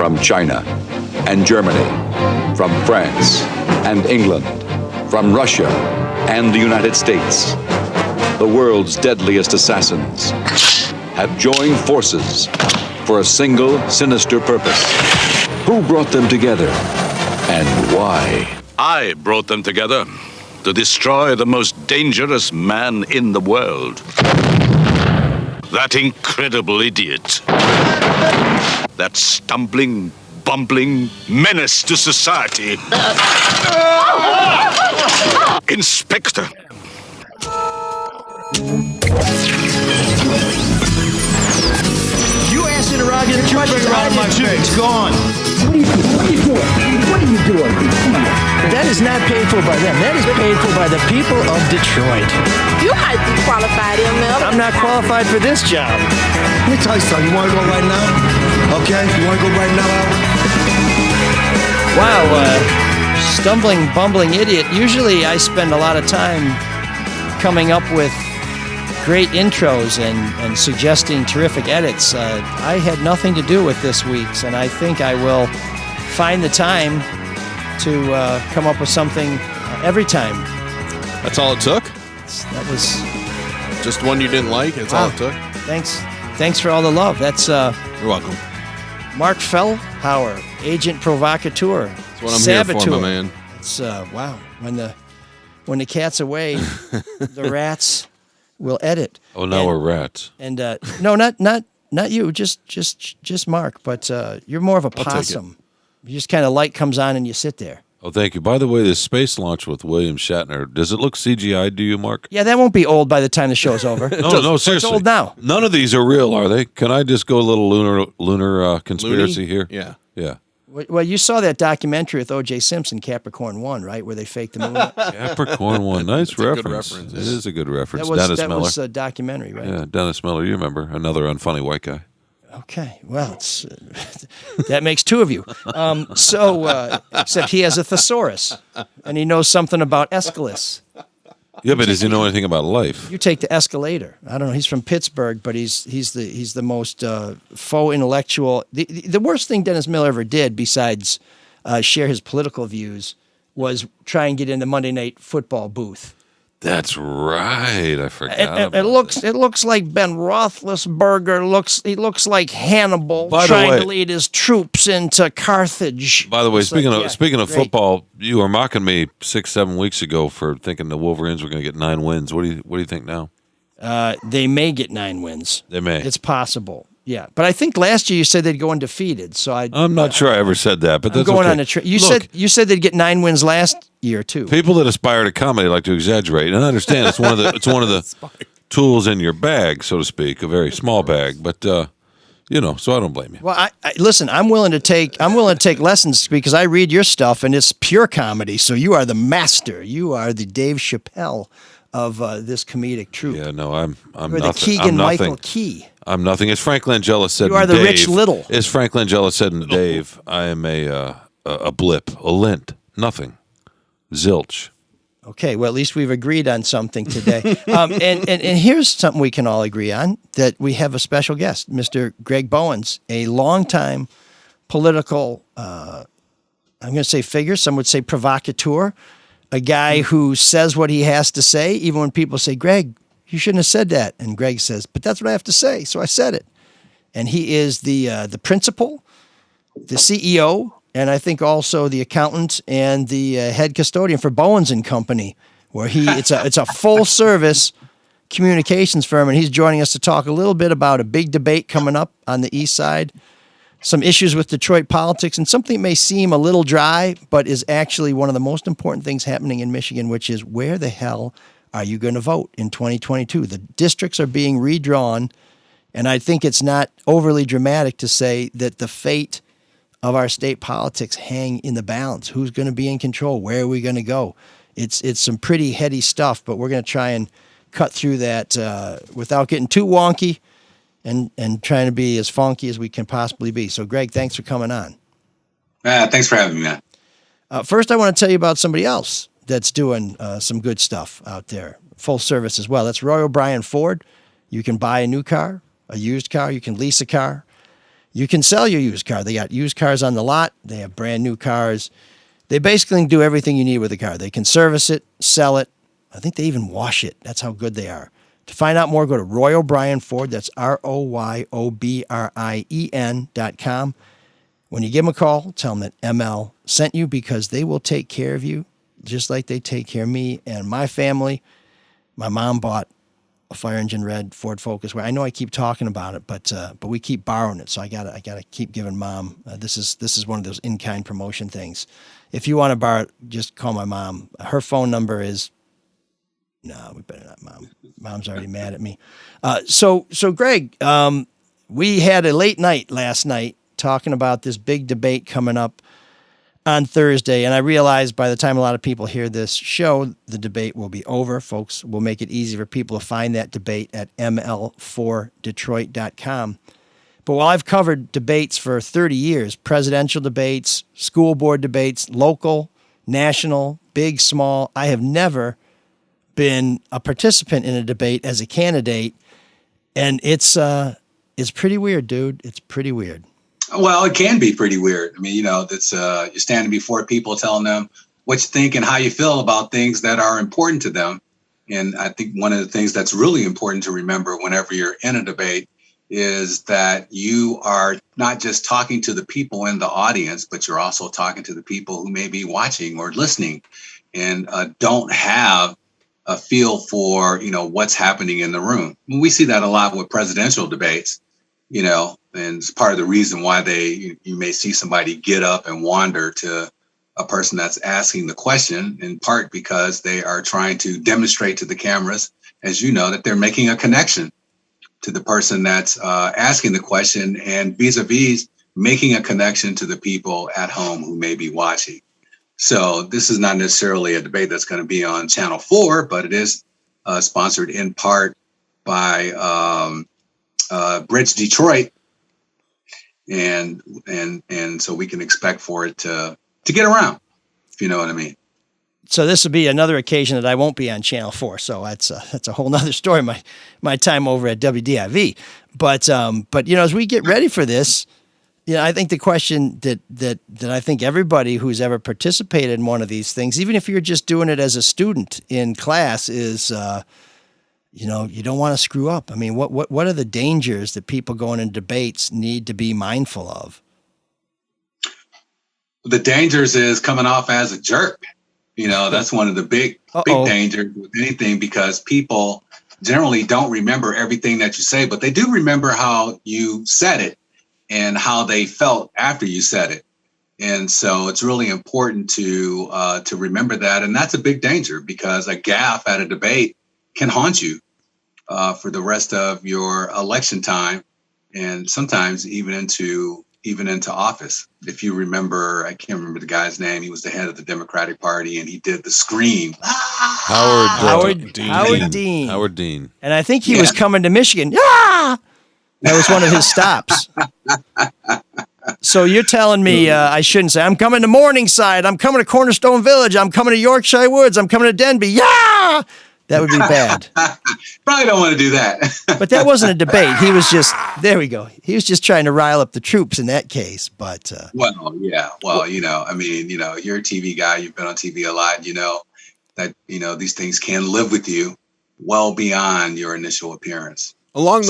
from China and Germany, from France and England, from Russia and the United States. The world's deadliest assassins have joined forces for a single sinister purpose. Who brought them together and why? I brought them together to destroy the most dangerous man in the world. That incredible idiot. That stumbling, bumbling menace to society. Inspector. You asked interrogator, you bring her out of my face. It's gone. What are you doing? What are you doing? Come on. That is not paid for by them. That is paid for by the people of Detroit. You might be qualified, ML. I'm not qualified for this job. Let me tell you something. You want to go right now? Okay? You want to go right now, Al? Wow, stumbling, bumbling idiot. Usually I spend a lot of time coming up with great intros and suggesting terrific edits. I had nothing to do with this week's, and I think I will find the time to come up with something every time. That's all it took? That was just one you didn't like? That's all it took? Thanks for all the love. That's you're welcome. Mark Fellhauer, agent provocateur. That's what I'm saboteur. here for, my man. It's wow. When the cat's away, the rats will edit. Oh, now we're rats. And no, not you. Just Mark. But you're more of a possum. You just kind of light comes on and you sit there. Oh, thank you. By the way, this space launch with William Shatner, does it look CGI to you, Mark? Yeah, that won't be old by the time the show's over. No, seriously. It's old now. None of these are real, are they? Can I just go a little lunar conspiracy here? Yeah. Yeah. Well, you saw that documentary with O.J. Simpson, Capricorn 1, right, where they faked the moon? Capricorn 1. Nice reference. A good reference. It is a good reference. That Dennis Miller. was a documentary, right? Yeah, Dennis Miller. You remember. Another unfunny white guy. Okay, well, it's, that makes two of you. Except he has a thesaurus, and he knows something about Aeschylus. Yeah, but does he know anything about life? You take the escalator. I don't know. He's from Pittsburgh, but he's the most faux intellectual. The worst thing Dennis Miller ever did, besides share his political views, was try and get in the Monday Night Football booth. That's right. I forgot. It looks like Ben Roethlisberger. He looks like Hannibal trying to lead his troops into Carthage. By the way, speaking of football, you were mocking me 6-7 weeks ago for thinking the Wolverines were going to get 9 wins. What do you think now? They may get 9 wins. They may. It's possible. Yeah, but I think last year you said they'd go undefeated. So I'm not sure I ever said that, but that's going okay. on a trip. You said they'd get 9 wins last year too. People that aspire to comedy like to exaggerate, and I understand it's one of the tools in your bag, so to speak, a very small bag. But so I don't blame you. Well, listen. I'm willing to take lessons because I read your stuff and it's pure comedy. So you are the master. You are the Dave Chappelle of this comedic troupe. Yeah, no, I'm You're nothing. the Keegan-Michael Key. I'm nothing. As Frank Langella said, you are the Rich Little. As Frank Langella said in Dave, I am a blip, a lint, nothing, zilch. Okay, well, at least we've agreed on something today. And here's something we can all agree on, that we have a special guest, Mr. Greg Bowens, a longtime political, I'm going to say figure, some would say provocateur, a guy who says what he has to say, even when people say, Greg, you shouldn't have said that. And Greg says, but that's what I have to say, so I said it. And he is the principal, the CEO, and I think also the accountant and the head custodian for Bowens and Company, where it's a full service communications firm, and he's joining us to talk a little bit about a big debate coming up on the east side, some issues with Detroit politics, and something that may seem a little dry, but is actually one of the most important things happening in Michigan, which is where the hell are you going to vote in 2022? The districts are being redrawn, and I think it's not overly dramatic to say that the fate of our state politics hang in the balance. Who's going to be in control? Where are we going to go? It's some pretty heady stuff, but we're going to try and cut through that without getting too wonky and trying to be as funky as we can possibly be. So, Greg, thanks for coming on. Thanks for having me, man. First, I want to tell you about somebody else that's doing some good stuff out there, full service as well. That's Roy O'Brien Ford. You can buy a new car, a used car. You can lease a car. you can sell your used car. They got used cars on the lot. They have brand new cars. They basically do everything you need with a car. They can service it, sell it. I think they even wash it. That's how good they are. To find out more, go to Roy O'Brien Ford. That's ROYOBRIEN.com. When you give them a call, tell them that ML sent you, because they will take care of you just like they take care of me and my family. My mom bought a fire engine red Ford Focus. I know I keep talking about it, but we keep borrowing it, so I gotta keep giving Mom. This is one of those in-kind promotion things. If you want to borrow it, just call my mom. Her phone number is. No, we better not, Mom. Mom's already mad at me. So Greg, we had a late night last night talking about this big debate coming up on Thursday, and I realized by the time a lot of people hear this show, the debate will be over. Folks, we'll make it easy for people to find that debate at ml4detroit.com. But while I've covered debates for 30 years, presidential debates, school board debates, local, national, big, small, I have never been a participant in a debate as a candidate, and it's pretty weird, dude. It's pretty weird. Well, it can be pretty weird. I mean, that's you're standing before people, telling them what you think and how you feel about things that are important to them. And I think one of the things that's really important to remember whenever you're in a debate is that you are not just talking to the people in the audience, but you're also talking to the people who may be watching or listening and don't have a feel for, what's happening in the room. And we see that a lot with presidential debates, and it's part of the reason why you may see somebody get up and wander to a person that's asking the question, in part because they are trying to demonstrate to the cameras, as you know, that they're making a connection to the person that's asking the question, and vis-a-vis making a connection to the people at home who may be watching. So this is not necessarily a debate that's going to be on Channel 4, but it is sponsored in part by Bridge Detroit, and so we can expect for it to get around, if you know what I mean. So this will be another occasion that I won't be on Channel 4. So that's a whole nother story. My time over at WDIV, but as we get ready for this. I think the question that I think everybody who's ever participated in one of these things, even if you're just doing it as a student in class, is, you don't want to screw up. I mean, what are the dangers that people going in debates need to be mindful of? The dangers is coming off as a jerk. That's one of the big dangers with anything, because people generally don't remember everything that you say, but they do remember how you said it and how they felt after you said it. And so it's really important to remember that. And that's a big danger, because a gaffe at a debate can haunt you for the rest of your election time, and sometimes even into office. If you remember, I can't remember the guy's name. He was the head of the Democratic Party, and he did the scream. Howard Dean. And I think he was coming to Michigan. Yeah! That was one of his stops. So you're telling me I shouldn't say, I'm coming to Morningside, I'm coming to Cornerstone Village, I'm coming to Yorkshire Woods, I'm coming to Denby. Yeah! That would be bad. Probably don't want to do that. But that wasn't a debate. He was just, there we go. He was just trying to rile up the troops in that case. But Well, yeah. Well, you're a TV guy. You've been on TV a lot. That, these things can live with you well beyond your initial appearance. Along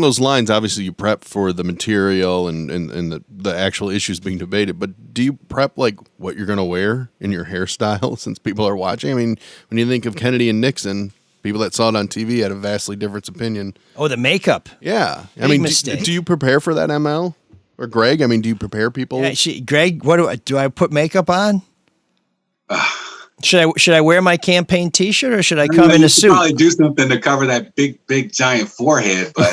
those lines, obviously you prep for the material and the actual issues being debated, but do you prep like what you're going to wear in your hairstyle since people are watching? I mean, when you think of Kennedy and Nixon, people that saw it on TV had a vastly different opinion. Oh, the makeup. Yeah. Big mistake. Do you prepare for that, ML? Or Greg? I mean, do you prepare people? Yeah, Greg, what do I put makeup on? Should I wear my campaign T-shirt, or should I come in a suit? Probably do something to cover that big giant forehead. But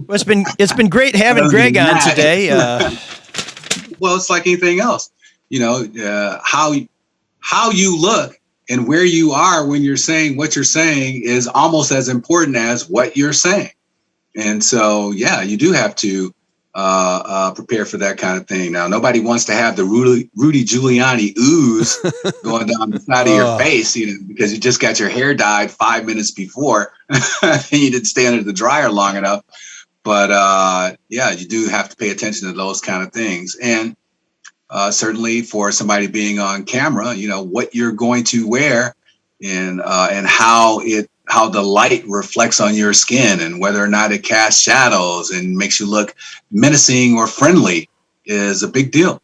well, it's been great having Greg on today. Well, it's like anything else, how you look and where you are when you're saying what you're saying is almost as important as what you're saying. And so, yeah, you do have to prepare for that kind of thing. Now, nobody wants to have the Rudy Giuliani ooze going down the side of your face, because you just got your hair dyed 5 minutes before and you didn't stay under the dryer long enough. But yeah, you do have to pay attention to those kind of things. And certainly for somebody being on camera, what you're going to wear and how the light reflects on your skin and whether or not it casts shadows and makes you look menacing or friendly is a big deal.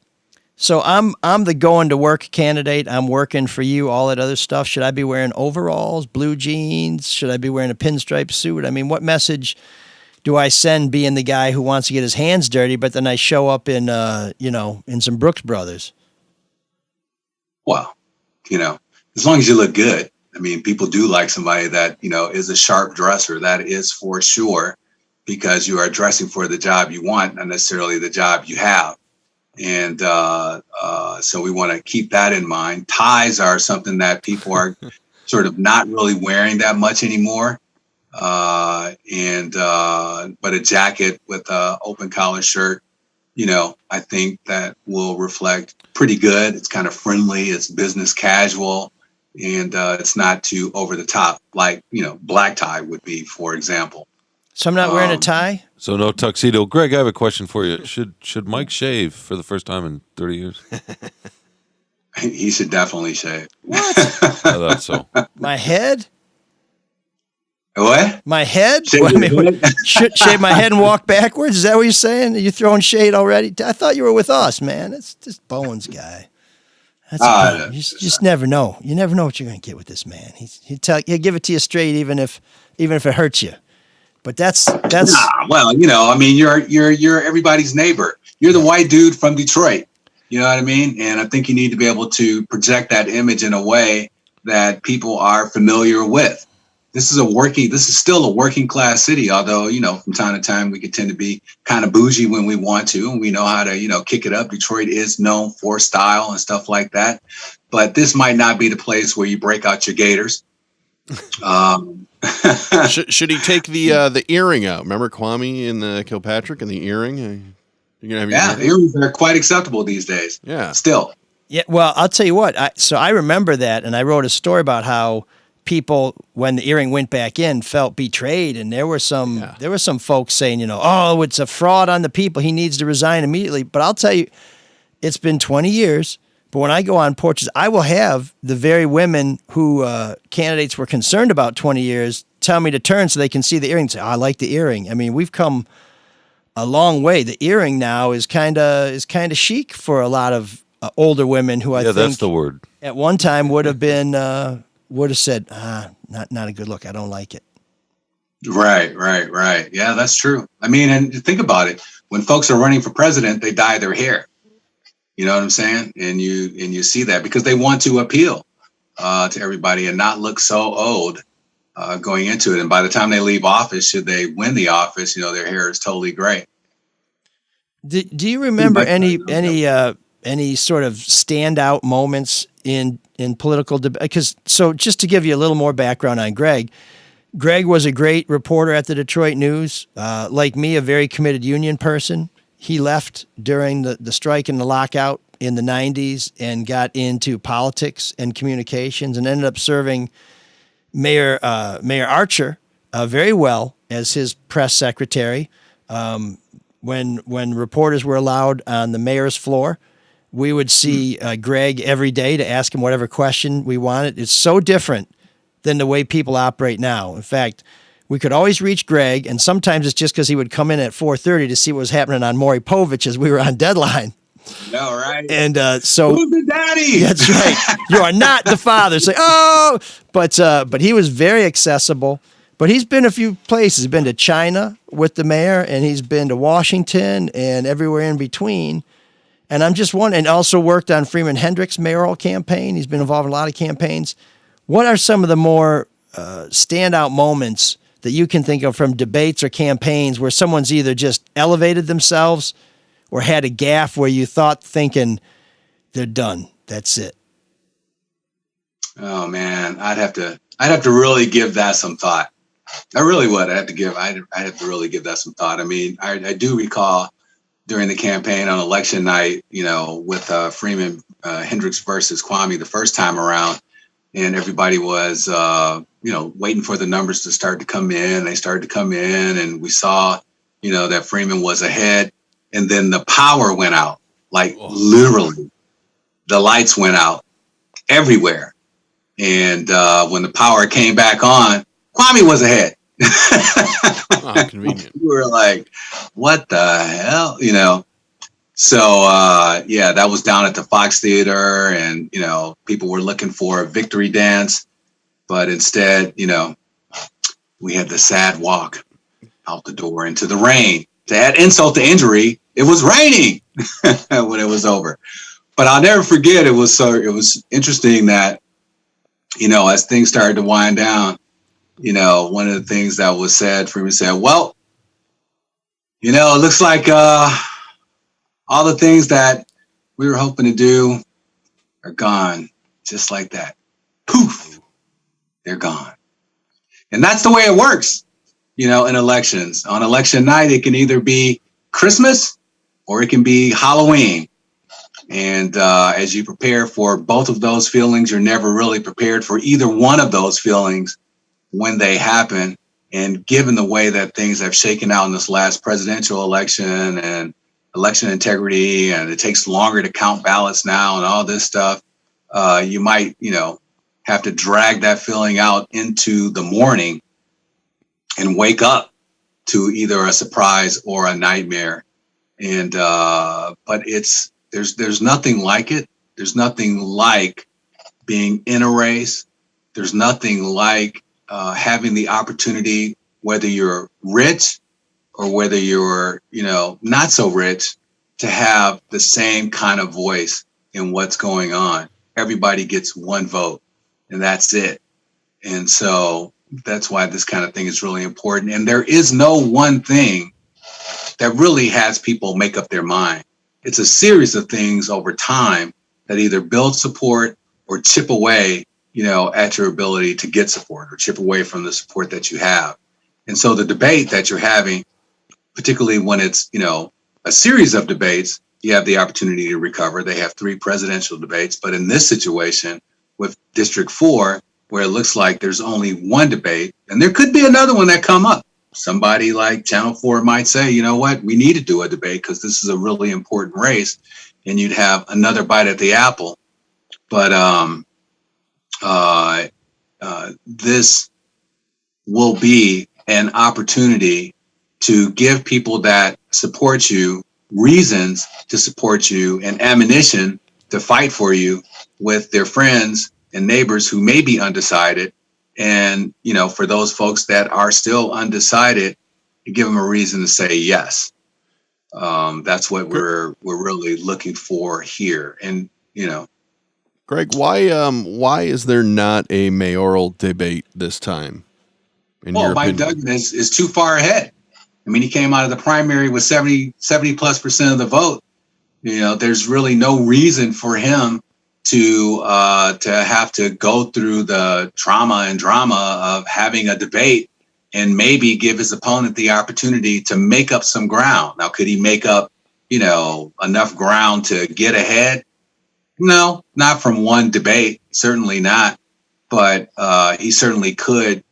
So I'm the going to work candidate. I'm working for you, all that other stuff. Should I be wearing overalls, blue jeans? Should I be wearing a pinstripe suit? I mean, what message do I send being the guy who wants to get his hands dirty, but then I show up in, in some Brooks Brothers? Well, as long as you look good. I mean, people do like somebody that, is a sharp dresser. That is for sure, because you are dressing for the job you want, not necessarily the job you have. And so we want to keep that in mind. Ties are something that people are sort of not really wearing that much anymore. But a jacket with an open collar shirt, I think that will reflect pretty good. It's kind of friendly. It's business casual. And it's not too over the top like, black tie would be, for example. So I'm not wearing a tie? So no tuxedo. Greg, I have a question for you. Should Mike shave for the first time in 30 years? He should definitely shave. What? I thought so. My head? What? My head? Shave Should shave my head and walk backwards? Is that what you're saying? Are you throwing shade already? I thought you were with us, man. It's just Bowens guy. That's you just never know. You never know what you're going to get with this man. He'll give it to you straight, even if it hurts you. But that's. Well, you're everybody's neighbor. You're the white dude from Detroit. You know what I mean? And I think you need to be able to project that image in a way that people are familiar with. This is still a working class city, although, from time to time we can tend to be kind of bougie when we want to, and we know how to, kick it up. Detroit is known for style and stuff like that. But this might not be the place where you break out your gaiters. Should he take the earring out? Remember Kwame and the Kilpatrick and the earring? Earrings are quite acceptable these days. Yeah. Still. Yeah. Well, I'll tell you what. I remember that, and I wrote a story about how people, when the earring went back in, felt betrayed, and there were some folks saying, oh, it's a fraud on the people. He needs to resign immediately. But I'll tell you, it's been 20 years. But when I go on porches, I will have the very women who candidates were concerned about 20 years tell me to turn so they can see the earring and say, oh, I like the earring. I mean, we've come a long way. The earring now is kind of chic for a lot of older women who I think that's the word. At one time would have said, not a good look. I don't like it. Right. Yeah, that's true. I mean, and think about it. When folks are running for president, they dye their hair. You know what I'm saying? And you see that because they want to appeal to everybody and not look so old going into it. And by the time they leave office, should they win the office, their hair is totally gray. Do you remember any sort of standout moments in political debate? Because just to give you a little more background on Greg was a great reporter at the Detroit News. Like me, a very committed union person. He left during the strike and the lockout in the 90s and got into politics and communications and ended up serving Mayor Archer very well as his press secretary. When reporters were allowed on the mayor's floor, we would see Greg every day to ask him whatever question we wanted. It's so different than the way people operate now. In fact, we could always reach Greg, and sometimes it's just because he would come in at 4:30 to see what was happening on Maury Povich as we were on deadline. No, right? And so, who's the daddy? That's right. You are not the father. Say, but he was very accessible. But he's been a few places. He's been to China with the mayor, and he's been to Washington and everywhere in between. And I'm just wondering, and also worked on Freeman Hendricks' mayoral campaign. He's been involved in a lot of campaigns. What are some of the more standout moments that you can think of from debates or campaigns where someone's either just elevated themselves or had a gaffe where you thinking they're done, that's it? Oh man, I'd have to really give that some thought. I really would. I'd have to really give that some thought. I mean, I do recall during the campaign on election night, with Freeman Hendricks versus Kwame the first time around, and everybody was, waiting for the numbers to start to come in. They started to come in, and we saw that Freeman was ahead. And then the power went out, like literally the lights went out everywhere. And when the power came back on, Kwame was ahead. Oh, convenient. We were like, what the hell? So, that was down at the Fox Theater, and, people were looking for a victory dance. But instead, we had the sad walk out the door into the rain. To add insult to injury, it was raining when it was over. But I'll never forget, it was interesting that, as things started to wind down, one of the things that was said, Freeman said, well, it looks like all the things that we were hoping to do are gone just like that. Poof, they're gone. And that's the way it works, in elections. On election night, it can either be Christmas or it can be Halloween. And as you prepare for both of those feelings, you're never really prepared for either one of those feelings when they happen. And given the way that things have shaken out in this last presidential election and election integrity, and it takes longer to count ballots now and all this stuff, you might, have to drag that feeling out into the morning and wake up to either a surprise or a nightmare. And but there's nothing like it. There's nothing like being in a race. There's nothing like having the opportunity, whether you're rich or whether you're, not so rich, to have the same kind of voice in what's going on. Everybody gets one vote, and that's it. And so that's why this kind of thing is really important. And there is no one thing that really has people make up their mind. It's a series of things over time that either build support or chip away, at your ability to get support, or chip away from the support that you have. And so the debate that you're having, particularly when it's, a series of debates, you have the opportunity to recover. They have 3 presidential debates. But in this situation with District 4, where it looks like there's only one debate, and there could be another one that come up. Somebody like Channel 4 might say, you know what, we need to do a debate because this is a really important race, and you'd have another bite at the apple. But this will be an opportunity to give people that support you reasons to support you and ammunition to fight for you with their friends and neighbors who may be undecided. And, for those folks that are still undecided, you give them a reason to say yes. That's what we're really looking for here. And, Greg, why is there not a mayoral debate this time? Mike Duggan is too far ahead. I mean, he came out of the primary with 70+% of the vote. There's really no reason for him to have to go through the trauma and drama of having a debate and maybe give his opponent the opportunity to make up some ground. Now, could he make up, enough ground to get ahead? No, not from one debate, certainly not. But he certainly could.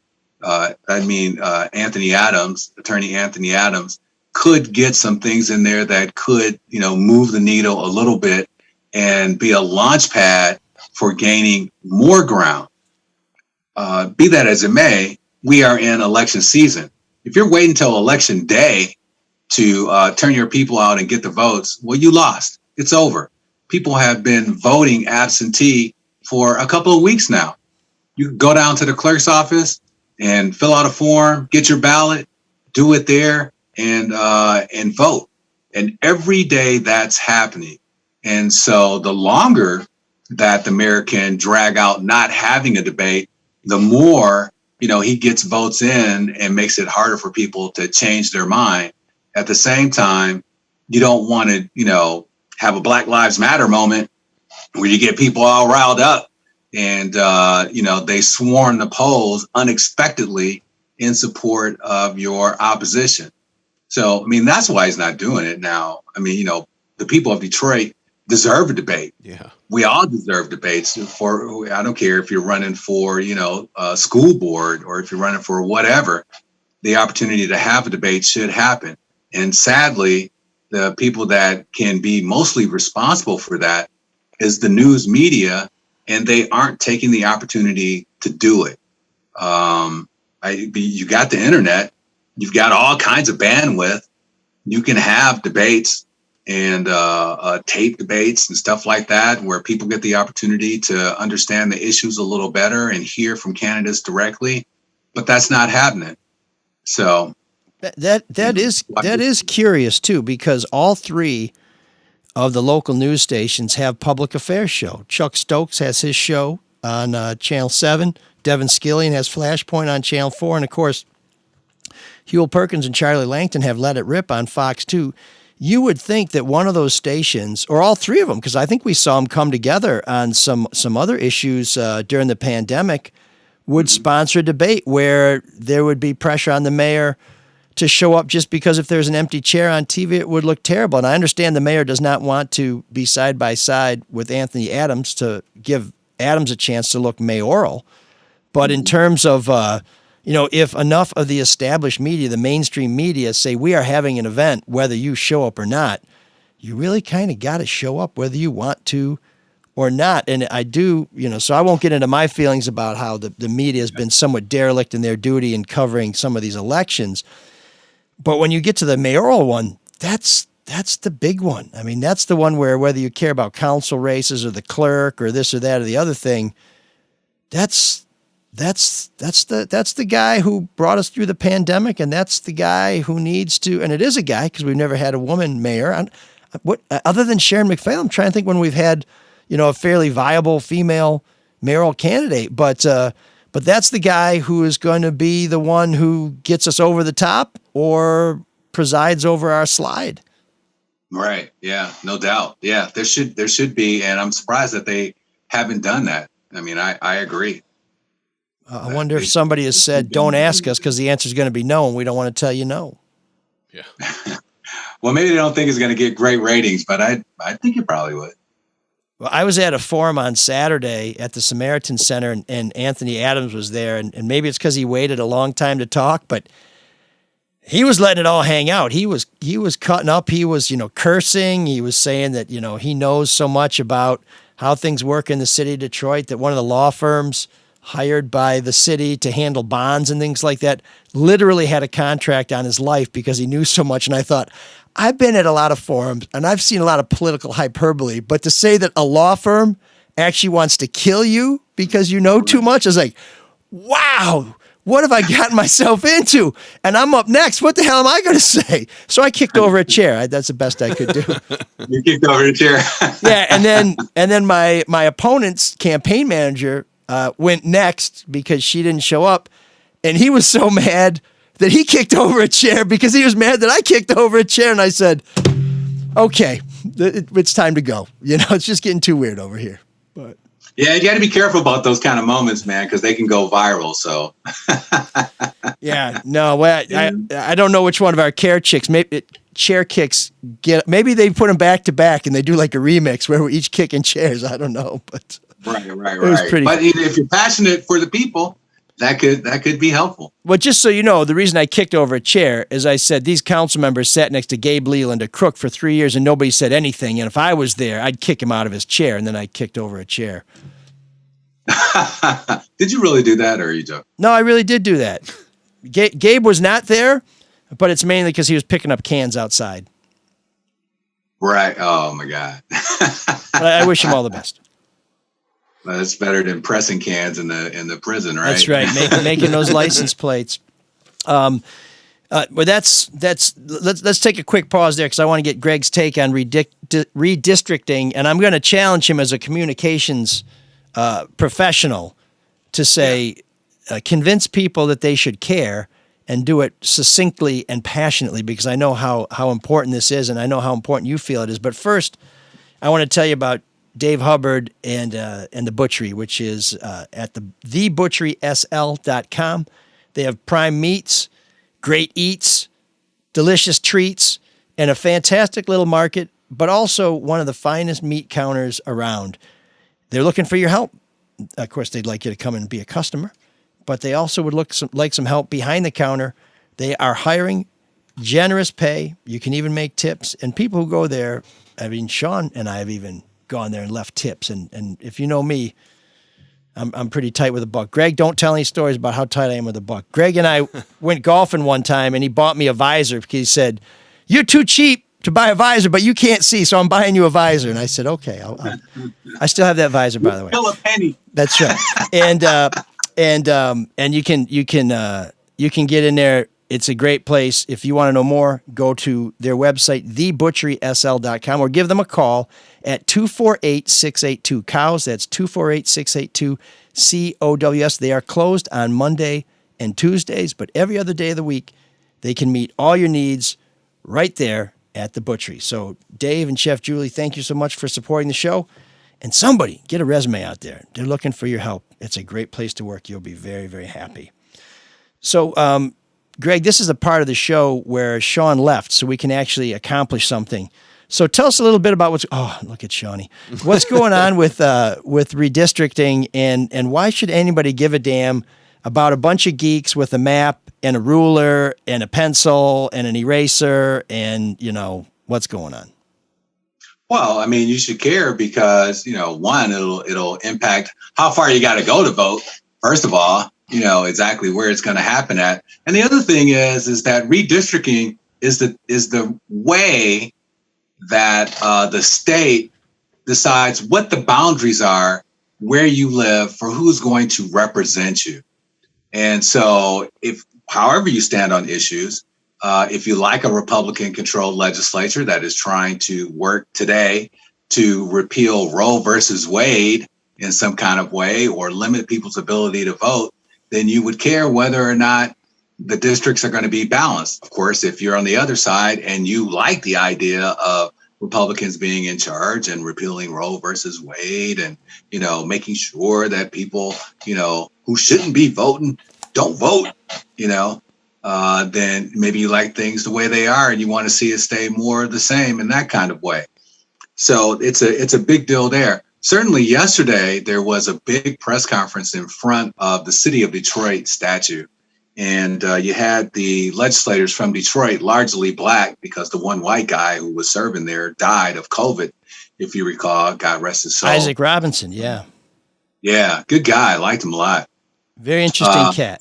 Attorney Anthony Adams could get some things in there that could, move the needle a little bit and be a launch pad for gaining more ground. Be that as it may, we are in election season. If you're waiting until election day to turn your people out and get the votes, well, you lost. It's over. People have been voting absentee for a couple of weeks now. You can go down to the clerk's office and fill out a form, get your ballot, do it there, and vote. And every day that's happening. And so the longer that the mayor can drag out not having a debate, the more, he gets votes in and makes it harder for people to change their mind. At the same time, you don't want to, have a Black Lives Matter moment where you get people all riled up and, they swarm the polls unexpectedly in support of your opposition. So, that's why he's not doing it now. The people of Detroit deserve a debate. Yeah, we all deserve debates. I don't care if you're running for, a school board or if you're running for whatever, the opportunity to have a debate should happen. And sadly, the people that can be mostly responsible for that is the news media, and they aren't taking the opportunity to do it. You got the internet, you've got all kinds of bandwidth. You can have debates and tape debates and stuff like that, where people get the opportunity to understand the issues a little better and hear from candidates directly. But that's not happening. So that is curious too, because all three of the local news stations have public affairs show. Chuck Stokes has his show on Channel 7. Devin Skillian has Flashpoint on Channel 4. And, of course, Huel Perkins and Charlie Langton have Let It Rip on Fox 2. You would think that one of those stations, or all three of them, because I think we saw them come together on some other issues during the pandemic, would sponsor a debate where there would be pressure on the mayor to show up, just because if there's an empty chair on TV, it would look terrible. And I understand the mayor does not want to be side by side with Anthony Adams to give Adams a chance to look mayoral. But in terms of, if enough of the established media, the mainstream media, say we are having an event, whether you show up or not, you really kind of got to show up whether you want to or not. And I do, so I won't get into my feelings about how the media has been somewhat derelict in their duty in covering some of these elections. But when you get to the mayoral one, that's the big one. I mean, that's the one where, whether you care about council races or the clerk or this or that or the other thing, that's the guy who brought us through the pandemic, and that's the guy who needs to. And it is a guy, because we've never had a woman mayor. What other than Sharon McPhail? I'm trying to think when we've had, a fairly viable female mayoral candidate. But that's the guy who is going to be the one who gets us over the top or presides over our slide. Right. Yeah, no doubt. Yeah, there should be. And I'm surprised that they haven't done that. I mean, I agree. I wonder if somebody has said, don't ask us, because the answer is going to be no, and we don't want to tell you no. Yeah. Well, maybe they don't think it's going to get great ratings, but I think it probably would. Well, I was at a forum on Saturday at the Samaritan Center, and Anthony Adams was there, and maybe it's because he waited a long time to talk, but he was letting it all hang out. He was cutting up. He was, cursing. He was saying that, he knows so much about how things work in the city of Detroit, that one of the law firms hired by the city to handle bonds and things like that literally had a contract on his life because he knew so much. And I thought, I've been at a lot of forums and I've seen a lot of political hyperbole, but to say that a law firm actually wants to kill you because you know too much, I was like, wow, what have I gotten myself into? And I'm up next. What the hell am I going to say? So I kicked over a chair. That's the best I could do. You kicked over a chair. Yeah. And then my opponent's campaign manager went next because she didn't show up. And he was so mad that he kicked over a chair because he was mad that I kicked over a chair. And I said, okay, it's time to go. It's just getting too weird over here. But yeah, you got to be careful about those kind of moments, man, because they can go viral. So yeah, no, well, I don't know which one of our chair kicks maybe they put them back to back and they do like a remix where we're each kicking chairs. I don't know, but right. But if you're passionate for the people, that could be helpful. Well, just so you know, the reason I kicked over a chair is I said these council members sat next to Gabe Leland, a crook, for 3 years, and nobody said anything. And if I was there, I'd kick him out of his chair, and then I kicked over a chair. Did you really do that, or are you joking? No, I really did do that. Gabe was not there, but it's mainly because he was picking up cans outside. Right. Oh my God. I wish him all the best. That's better than pressing cans in the prison, right? That's right. Making those license plates. But let's take a quick pause there because I want to get Greg's take on redistricting, and I'm going to challenge him as a communications professional to say, convince people that they should care and do it succinctly and passionately, because I know how important this is, and I know how important you feel it is. But first, I want to tell you about Dave Hubbard and the Butchery, which is at thebutcherysl.com. They have prime meats, great eats, delicious treats, and a fantastic little market, but also one of the finest meat counters around. They're looking for your help. Of course, they'd like you to come and be a customer, but they also would like some help behind the counter. They are hiring generous pay. You can even make tips. And people who go there, I mean, Sean and I have even gone there and left tips. And if you know me, I'm pretty tight with a buck. Greg, don't tell any stories about how tight I am with a buck. Greg and I went golfing one time, and he bought me a visor because he said, "You're too cheap to buy a visor, but you can't see, so I'm buying you a visor." And I said, "Okay." I still have that visor, by the way. Still a penny. That's right. And you can get in there. It's a great place. If you want to know more, go to their website, thebutcherysl.com, or give them a call at 248-682-COWS. That's 248-682-COWS. They are closed on Monday and Tuesdays, but every other day of the week, they can meet all your needs right there at the butchery. So Dave and Chef Julie, thank you so much for supporting the show. And somebody, get a resume out there. They're looking for your help. It's a great place to work. You'll be very, very happy. So, Greg, this is the part of the show where Sean left, so we can actually accomplish something. So tell us a little bit about look at Shawnee. What's going on with redistricting, and why should anybody give a damn about a bunch of geeks with a map and a ruler and a pencil and an eraser and, what's going on? Well, I mean, you should care because, one, it'll impact how far you got to go to vote, first of all. Exactly where it's going to happen at. And the other thing is that redistricting is the way that the state decides what the boundaries are, where you live, for who's going to represent you. And so however you stand on issues, if you like a Republican-controlled legislature that is trying to work today to repeal Roe versus Wade in some kind of way or limit people's ability to vote, then you would care whether or not the districts are going to be balanced. Of course, if you're on the other side and you like the idea of Republicans being in charge and repealing Roe versus Wade and, making sure that people, who shouldn't be voting don't vote, then maybe you like things the way they are and you want to see it stay more the same in that kind of way. So it's a big deal there. Certainly yesterday, there was a big press conference in front of the City of Detroit statue. And you had the legislators from Detroit, largely black, because the one white guy who was serving there died of COVID, if you recall. God rest his soul. Isaac Robinson, yeah. Yeah, good guy. I liked him a lot. Very interesting cat.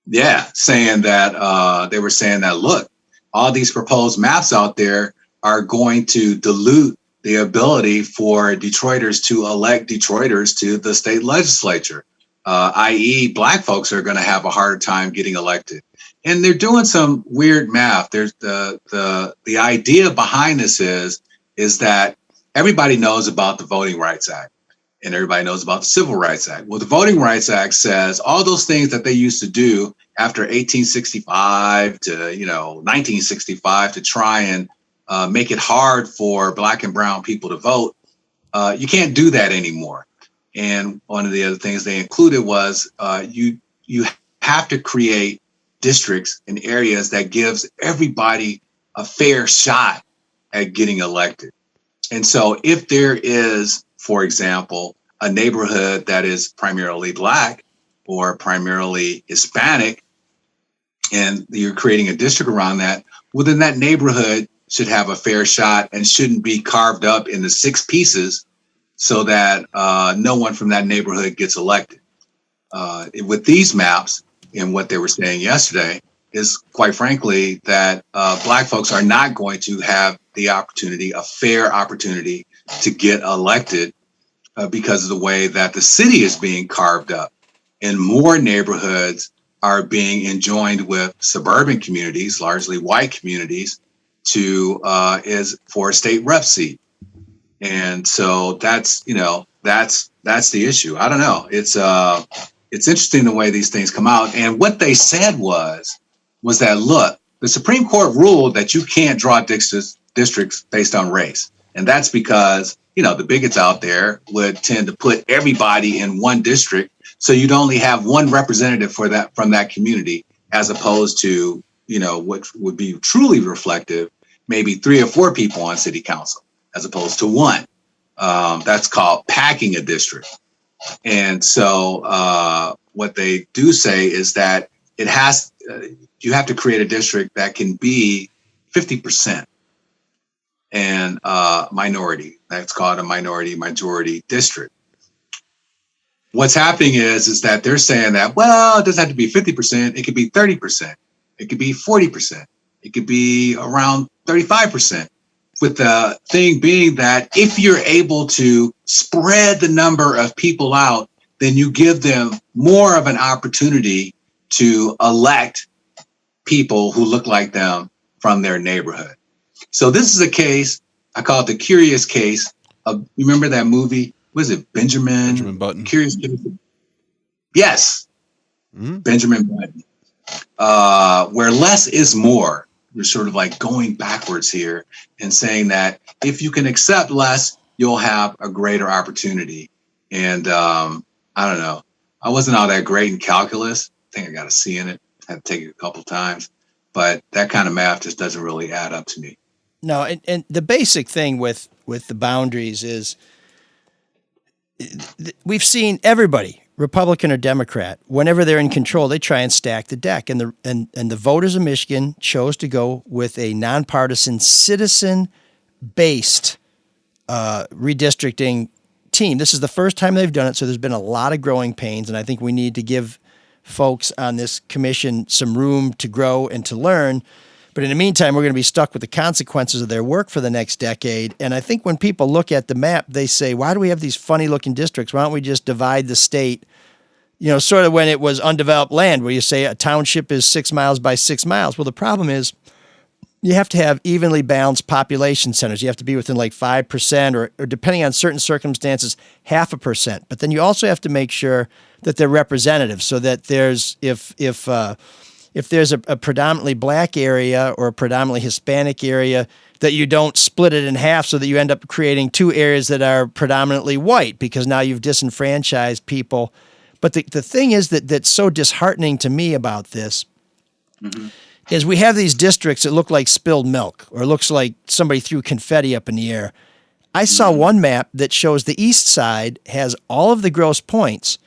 Yeah, saying that they were saying that, look, all these proposed maps out there are going to dilute the ability for Detroiters to elect Detroiters to the state legislature, i.e. black folks are going to have a hard time getting elected. And they're doing some weird math. There's the idea behind this is that everybody knows about the Voting Rights Act and everybody knows about the Civil Rights Act. Well, the Voting Rights Act says all those things that they used to do after 1865 to 1965 to try and make it hard for black and brown people to vote. You can't do that anymore. And one of the other things they included was you have to create districts in areas that gives everybody a fair shot at getting elected. And so if there is, for example, a neighborhood that is primarily black or primarily Hispanic, and you're creating a district around that, well, then that neighborhood should have a fair shot and shouldn't be carved up into 6 pieces so that no one from that neighborhood gets elected. With these maps, and what they were saying yesterday is, quite frankly, that black folks are not going to have the opportunity, a fair opportunity, to get elected because of the way that the city is being carved up. And more neighborhoods are being enjoined with suburban communities, largely white communities, is for a state rep seat. And so that's the issue. I don't know. It's interesting the way these things come out. And what they said was that, look, the Supreme Court ruled that you can't draw districts based on race. And that's because, the bigots out there would tend to put everybody in one district. So you'd only have one representative from that community, as opposed to, what would be truly reflective, maybe 3 or 4 people on city council, as opposed to one. That's called packing a district. And so what they do say is that it has, you have to create a district that can be 50% and minority. That's called a minority majority district. What's happening is that they're saying that, well, it doesn't have to be 50%. It could be 30%. It could be 40%. It could be around 35%. With the thing being that if you're able to spread the number of people out, then you give them more of an opportunity to elect people who look like them from their neighborhood. So this is a case, I call it the curious case of, you remember that movie? Was it Benjamin Button? Curious Case? Yes. Benjamin Button. Where less is more. We're sort of like going backwards here and saying that if you can accept less, you'll have a greater opportunity. And I don't know. I wasn't all that great in calculus. I think I got a C in it. I had to take it a couple times. But that kind of math just doesn't really add up to me. No, and the basic thing with the boundaries is we've seen everybody, Republican or Democrat, whenever they're in control, they try and stack the deck. And the voters of Michigan chose to go with a nonpartisan, citizen-based redistricting team. This is the first time they've done it, so there's been a lot of growing pains, and I think we need to give folks on this commission some room to grow and to learn. But in the meantime, we're going to be stuck with the consequences of their work for the next decade. And I think when people look at the map, they say, why do we have these funny looking districts? Why don't we just divide the state, sort of when it was undeveloped land where you say a township is 6 miles by 6 miles. Well, the problem is you have to have evenly balanced population centers. You have to be within like 5% or depending on certain circumstances, 0.5%. But then you also have to make sure that they're representative so that there's, if there's a predominantly black area or a predominantly Hispanic area, that you don't split it in half so that you end up creating 2 areas that are predominantly white because now you've disenfranchised people. But the thing is that's so disheartening to me about this is we have these districts that look like spilled milk or looks like somebody threw confetti up in the air. I saw one map that shows the east side has all of the gross points,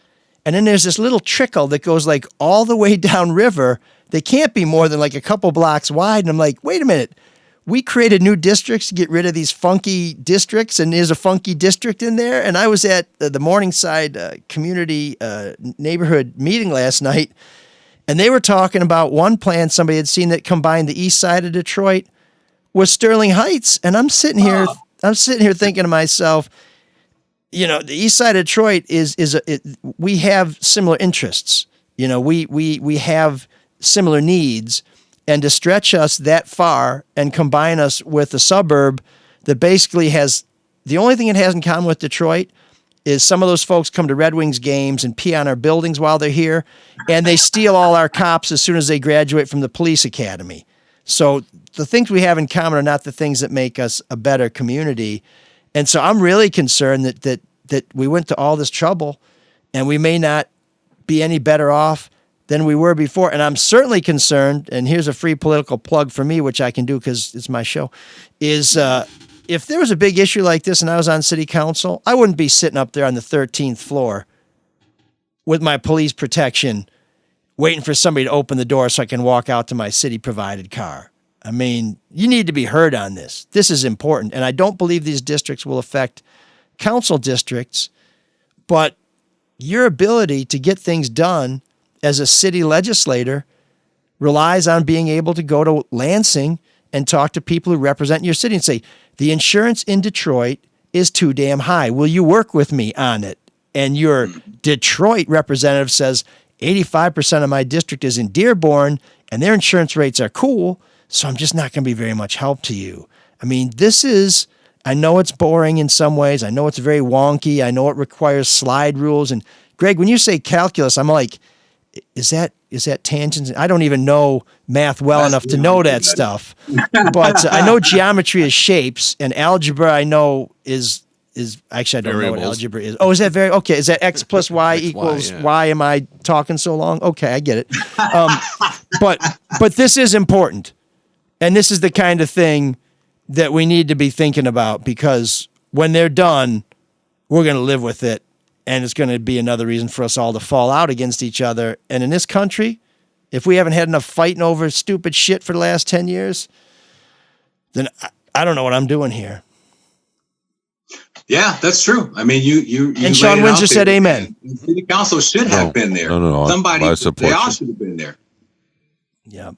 and then there's this little trickle that goes like all the way down river. They can't be more than like a couple blocks wide. And I'm like, wait a minute. We created new districts to get rid of these funky districts, and there's a funky district in there. And I was at the Morningside community neighborhood meeting last night, and they were talking about one plan somebody had seen that combined the east side of Detroit with Sterling Heights. And I'm sitting here thinking to myself, the east side of Detroit we have similar interests. We have similar needs, and to stretch us that far and combine us with a suburb that basically has the only thing it has in common with Detroit is some of those folks come to Red Wings games and pee on our buildings while they're here, and they steal all our cops as soon as they graduate from the police academy. So the things we have in common are not the things that make us a better community. And so I'm really concerned that we went to all this trouble and we may not be any better off than we were before. And I'm certainly concerned, and here's a free political plug for me, which I can do because it's my show, is if there was a big issue like this and I was on city council, I wouldn't be sitting up there on the 13th floor with my police protection waiting for somebody to open the door so I can walk out to my city-provided car. I mean, you need to be heard on this. This is important. And I don't believe these districts will affect council districts, but your ability to get things done as a city legislator relies on being able to go to Lansing and talk to people who represent your city and say, the insurance in Detroit is too damn high. Will you work with me on it? And your Detroit representative says, 85% of my district is in Dearborn and their insurance rates are cool, so I'm just not going to be very much help to you. I mean, I know it's boring in some ways. I know it's very wonky. I know it requires slide rules. And Greg, when you say calculus, I'm like, is that tangents? I don't even know math well enough to know that stuff. But I know geometry is shapes, and algebra I know is actually I don't know what algebra is. Oh, is that okay? Is that x plus y equals y? Am I talking so long? Okay, I get it. But this is important, and this is the kind of thing that we need to be thinking about, because when they're done, we're going to live with it. And it's going to be another reason for us all to fall out against each other. And in this country, if we haven't had enough fighting over stupid shit for the last 10 years, then I don't know what I'm doing here. Yeah, that's true. I mean, you and Sean Windsor said amen. City council should have been there. No. Somebody, I support they all you. should have been there. Yeah.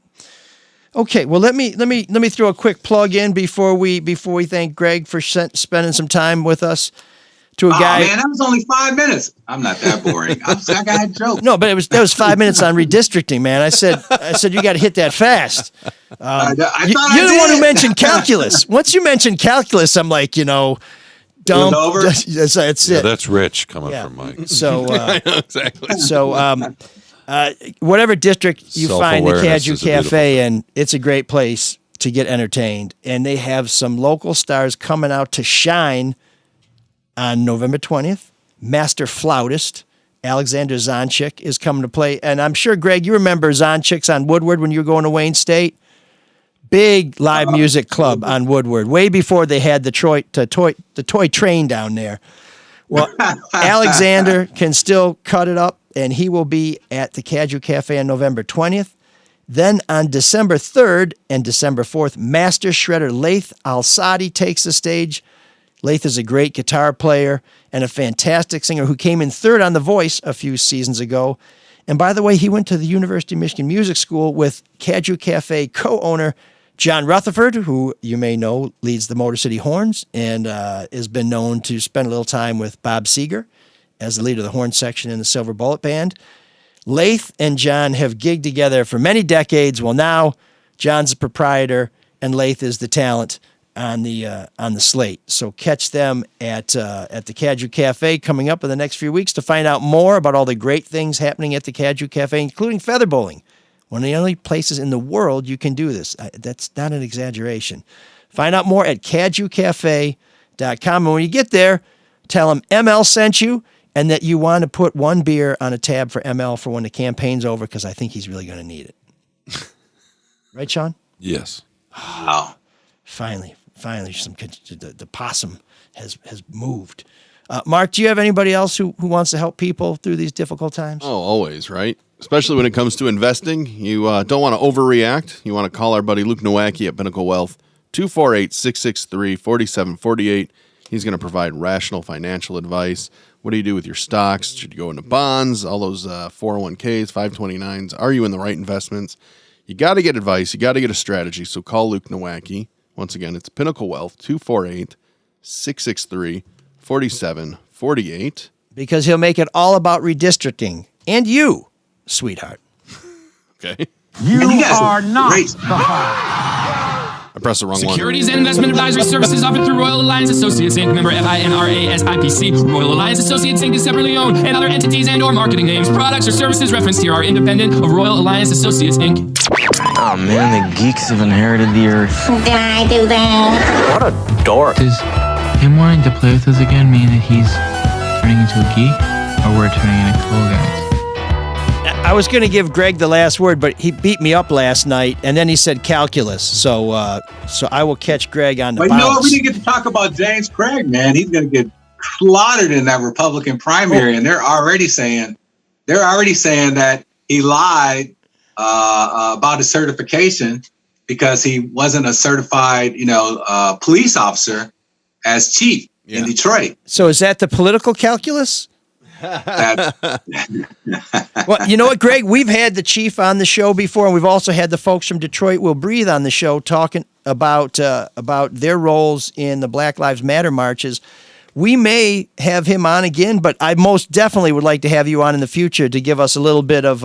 Okay. Well, let me throw a quick plug in before we thank Greg for spending some time with us. To a guy. Man, that was only 5 minutes. I'm not that boring. I got a joke. No, but that was 5 minutes on redistricting, man. I said you got to hit that fast. I thought you're the one who did. mentioned calculus. Once you mentioned calculus, I'm like, dumb. over? That's it. Yeah, that's rich coming Yeah. from Mike. So Exactly. whatever district you find the Self-awareness Caju is a beautiful Cafe in, it's a great place to get entertained. And they have some local stars coming out to shine on November 20th. Master flautist Alexander Zonchik is coming to play. And I'm sure, Greg, you remember Zonchik's on Woodward when you were going to Wayne State? Big live music club on Woodward, way before they had the toy train down there. Well, Alexander can still cut it up, and he will be at the Caju Cafe on November 20th. Then on December 3rd and December 4th, Master Shredder Laith Al-Sadi takes the stage. Laith is a great guitar player and a fantastic singer who came in third on The Voice a few seasons ago. And by the way, he went to the University of Michigan Music School with Caju Cafe co-owner John Rutherford, who you may know leads the Motor City Horns and has been known to spend a little time with Bob Seger as the leader of the horn section in the Silver Bullet Band. Laith and John have gigged together for many decades. Well, now John's the proprietor and Laith is the talent on the slate. So catch them at the Caju Cafe coming up in the next few weeks to find out more about all the great things happening at the Caju Cafe, including feather bowling. One of the only places in the world you can do this. That's not an exaggeration. Find out more at cajucafe.com. And when you get there, tell them ML sent you and that you want to put one beer on a tab for ML for when the campaign's over, because I think he's really going to need it. Right, Sean? Yes. Wow. Finally, the possum has moved. Mark, do you have anybody else who wants to help people through these difficult times? Oh, always, right? Especially when it comes to investing. You don't want to overreact. You want to call our buddy Luke Nowacki at Pinnacle Wealth, 248-663-4748. He's going to provide rational financial advice. What do you do with your stocks? Should you go into bonds? All those 401ks, 529s. Are you in the right investments? You got to get advice. You got to get a strategy. So call Luke Nowacki. Once again, it's Pinnacle Wealth, 248-663-4748. Because he'll make it all about redistricting. And you, sweetheart. Okay. You are not the hard. I pressed the wrong Securities and investment advisory services offered through Royal Alliance Associates Inc. Member FINRA SIPC. Royal Alliance Associates Inc. is separately owned, and other entities and/or marketing names, products, or services referenced here are independent of Royal Alliance Associates Inc. Oh man, the geeks have inherited the earth. Did I do that? What a dork. Does him wanting to play with us again mean that he's turning into a geek, or we're turning into cool guys? I was going to give Greg the last word, but he beat me up last night, and then he said calculus. So I will catch Greg on the But bounce. you know what? We didn't get to talk about James Craig, man. He's going to get slaughtered in that Republican primary, and they're already saying that he lied about his certification because he wasn't a certified, police officer as chief in Detroit. So is that the political calculus? That, Well, you know what, Greg? We've had the chief on the show before, and we've also had the folks from Detroit Will Breathe on the show talking about their roles in the Black Lives Matter marches. We may have him on again, but I most definitely would like to have you on in the future to give us a little bit of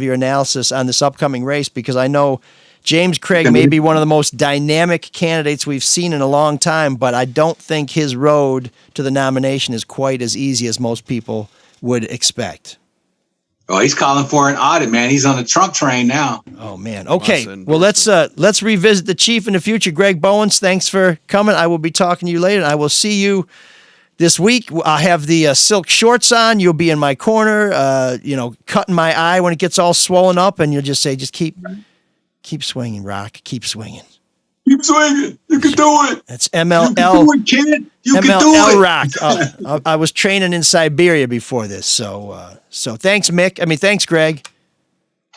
your analysis on this upcoming race, because I know James Craig may be one of the most dynamic candidates we've seen in a long time, but I don't think his road to the nomination is quite as easy as most people would expect. oh, he's calling for an audit, man. He's on the Trump train now. Oh man. Okay. Well, let's revisit the chief in the future. Greg Bowens, thanks for coming. I will be talking to you later. I will see you this week. I have the silk shorts on. You'll be in my corner, cutting my eye when it gets all swollen up, and you'll just say, just keep swinging, Rock. Keep swinging. Keep swinging. You can do it. That's MLL. You can do it, kid. You can do MLL it. Rock. I was training in Siberia before this, so thanks, Mick. Thanks, Greg.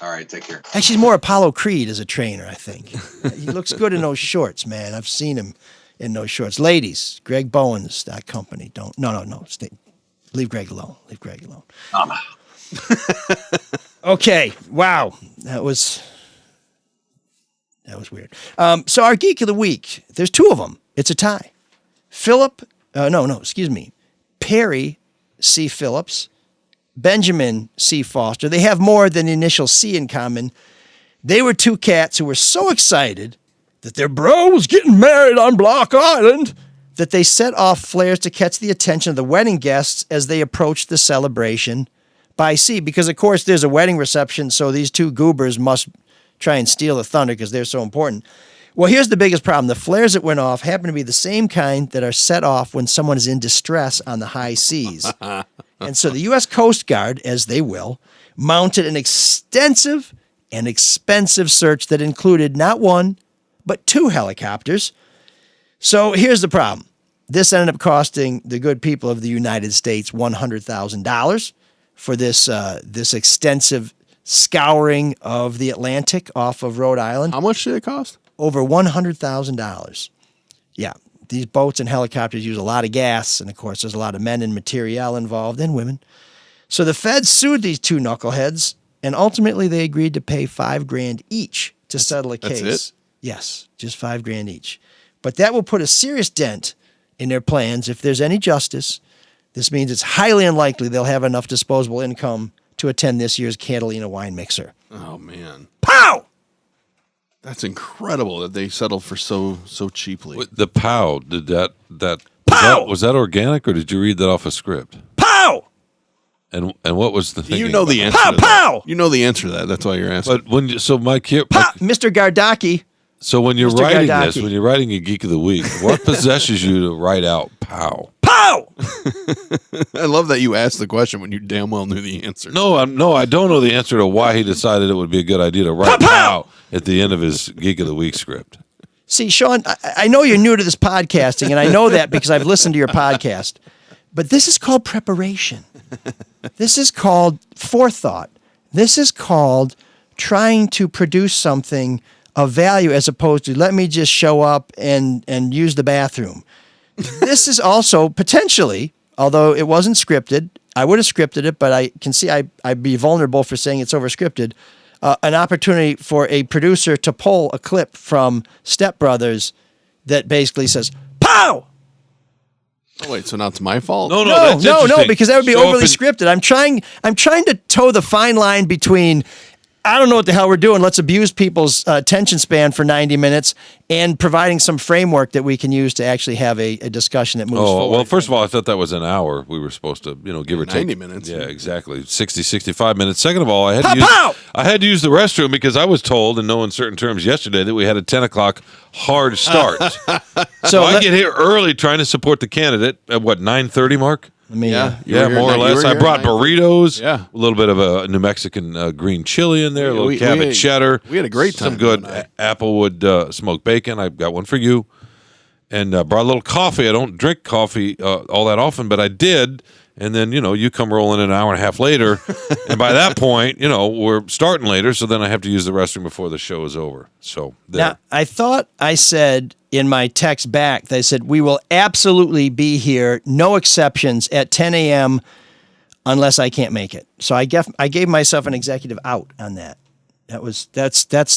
All right, take care. Actually, he's more Apollo Creed as a trainer, I think. He looks good in those shorts, man. I've seen him in those shorts. Ladies, Greg Bowens, that company. Don't. No. Leave Greg alone. Leave Greg alone. Okay. Wow. That was weird. So our Geek of the Week, there's two of them. It's a tie. Perry C. Phillips, Benjamin C. Foster. They have more than the initial C in common. They were two cats who were so excited that their bro was getting married on Block Island that they set off flares to catch the attention of the wedding guests as they approached the celebration by sea. Because, of course, there's a wedding reception, so these two goobers must try and steal the thunder because they're so important. Well, here's the biggest problem. The flares that went off happen to be the same kind that are set off when someone is in distress on the high seas. And so the U.S. Coast Guard, as they will, mounted an extensive and expensive search that included not one, but two helicopters. So here's the problem. This ended up costing the good people of the United States $100,000 for this extensive scouring of the Atlantic off of Rhode Island. How much did it cost? Over $100,000. Yeah, these boats and helicopters use a lot of gas, and of course there's a lot of men and materiel involved, and women. So the feds sued these two knuckleheads, and ultimately they agreed to pay $5,000 each to settle a case. That's it? Yes, just $5,000 each. But that will put a serious dent in their plans. If there's any justice, this means it's highly unlikely they'll have enough disposable income to attend this year's Catalina wine mixer. Oh, man. Pow! That's incredible that they settled for so cheaply. The POW, did that Pow! was that organic, or did you read that off a script? Pow! And what was the thing? You know the answer Pow, to that. pow! You know the answer to that. That's why you're asking. But Mr. Gardaki. So when you're Mr. writing Gardaki. this, when you're writing a Geek of the Week, what possesses you to write out POW? Pow! I love that you asked the question when you damn well knew the answer. No, I don't know the answer to why he decided it would be a good idea to write POW at the end of his Geek of the Week script. See, Sean, I know you're new to this podcasting, and I know that because I've listened to your podcast. But this is called preparation. This is called forethought. This is called trying to produce something of value as opposed to let me just show up and use the bathroom. This is also potentially, although it wasn't scripted, I would have scripted it, but I can see I'd be vulnerable for saying it's over-scripted, an opportunity for a producer to pull a clip from Step Brothers that basically says, POW! Oh, wait, so now it's my fault? No, No, because that would be overly scripted. I'm trying to toe the fine line between I don't know what the hell we're doing. Let's abuse people's attention span for 90 minutes and providing some framework that we can use to actually have a discussion that moves forward. Well, first of all, I thought that was an hour. We were supposed to, give or take 90 minutes. Yeah, exactly. 60, 65 minutes. Second of all, I had to use the restroom because I was told in no uncertain terms yesterday that we had a 10 o'clock hard start. so I get here early trying to support the candidate at 9:30, Mark? Yeah, more or less. I brought burritos, a little bit of a New Mexican green chili in there, a little cabbage cheddar. We had a great time. Some good applewood smoked bacon. I've got one for you. And brought a little coffee. I don't drink coffee all that often, but I did. And then, you come rolling in an hour and a half later. And by that point, we're starting later. So then I have to use the restroom before the show is over. So there. Now, I thought I said in my text back, they said, we will absolutely be here, no exceptions, at 10 a.m. unless I can't make it. So I gave myself an executive out on that. That's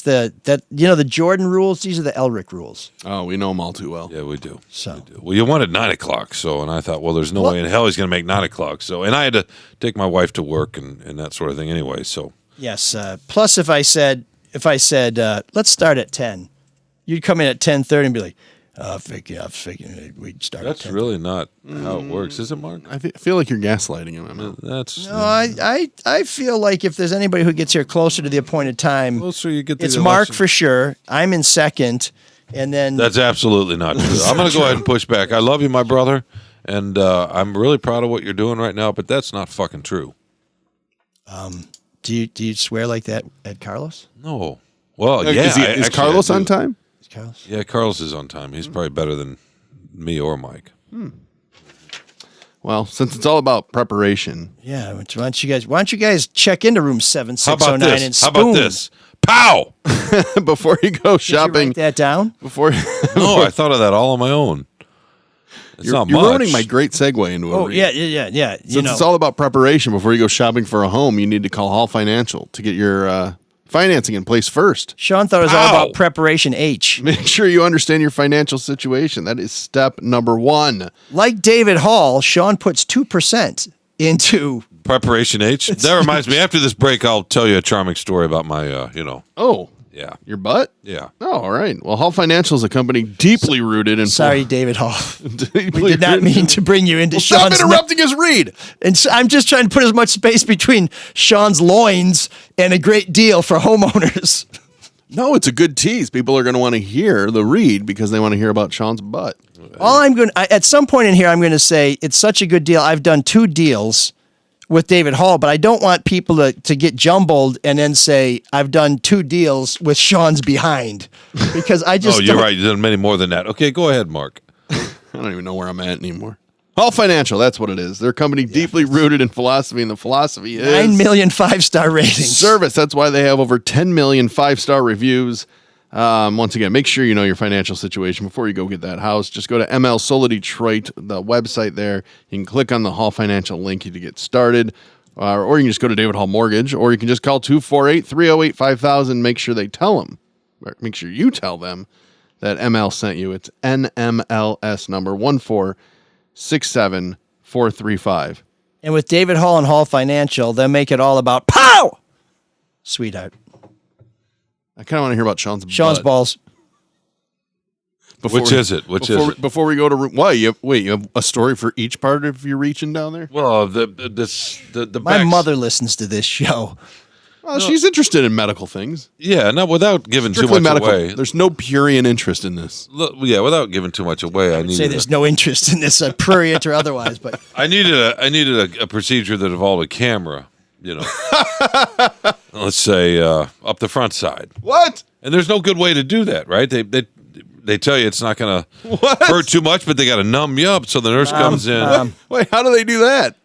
the Jordan rules. These are the Elric rules. Oh, we know them all too well. Yeah, we do. So, well, you wanted 9 o'clock, and I thought, well, there's no way in hell he's going to make 9 o'clock. So, and I had to take my wife to work and that sort of thing anyway. So, yes. Plus, if I said, let's start at 10, you'd come in at 10:30 and be like, I figured we'd start. That's at 10. really not how it works, is it, Mark? I feel like you're gaslighting him. I feel like if there's anybody who gets here closer to the appointed time, you get it's Mark for sure. I'm in second, and then that's absolutely not true. I'm going to go ahead and push back. I love you, my brother, and I'm really proud of what you're doing right now. But that's not fucking true. Do you swear like that at Carlos? No. Well, is Carlos on time? Yeah, Carlos is on time. He's probably better than me or Mike. Well, since it's all about preparation. Yeah, why don't you guys check into room 7609 and How spoon? about this? Pow! Before you go shopping. Did you write that down? Before No, I thought of that all on my own. It's not you're much. ruining my great segue into a read. Yeah. Since it's all about preparation before you go shopping for a home, you need to call Hall Financial to get your financing in place first. Sean thought it was all about preparation H. Make sure you understand your financial situation. That is step number 1. Like David Hall, Sean puts 2% into Preparation H. That reminds me, after this break, I'll tell you a charming story about my, Oh. Yeah. Your butt? Yeah. Oh, all right. Well, Hall Financial is a company deeply rooted in... Sorry, David Hall. We did not mean to bring you into Sean's... Stop interrupting his read! And so I'm just trying to put as much space between Sean's loins and a great deal for homeowners. No, it's a good tease. People are going to want to hear the read because they want to hear about Sean's butt. At some point in here, I'm going to say, it's such a good deal. I've done 2 deals with David Hall, but I don't want people to get jumbled and then say, I've done 2 deals with Sean's behind. Because I just... Oh, you're right. You've done many more than that. Okay, go ahead, Mark. I don't even know where I'm at anymore. Hall Financial, that's what it is. They're a company deeply rooted in philosophy, and the philosophy is... 9 million 5-star ratings. Service. That's why they have over 10 million 5-star reviews. Once again, make sure you know your financial situation before you go get that house. Just go to ML Solar Detroit, the website there. You can click on the Hall Financial link to get started. Or you can just go to David Hall Mortgage, or you can just call 248-308-5000. Make sure they tell them. Make sure you tell them that ML sent you. It's NMLS number 1467435. And with David Hall and Hall Financial, they'll make it all about pow! Sweetheart. I kind of want to hear about Sean's butt. Balls. Which is it? Before we go to why you have a story for each part of your reaching down there? Well, my mother listens to this show. Well, she's interested in medical things. Yeah, not without giving Strictly too much medical. away. There's no prurient interest in this. Look, yeah, without giving too much away, I need Say there's no interest in this, prurient or otherwise, but I needed a procedure that involved a camera. Let's say up the front side. What? And there's no good way to do that, right? They tell you it's not going to hurt too much, but they got to numb you up. So the nurse comes in. Wait, how do they do that?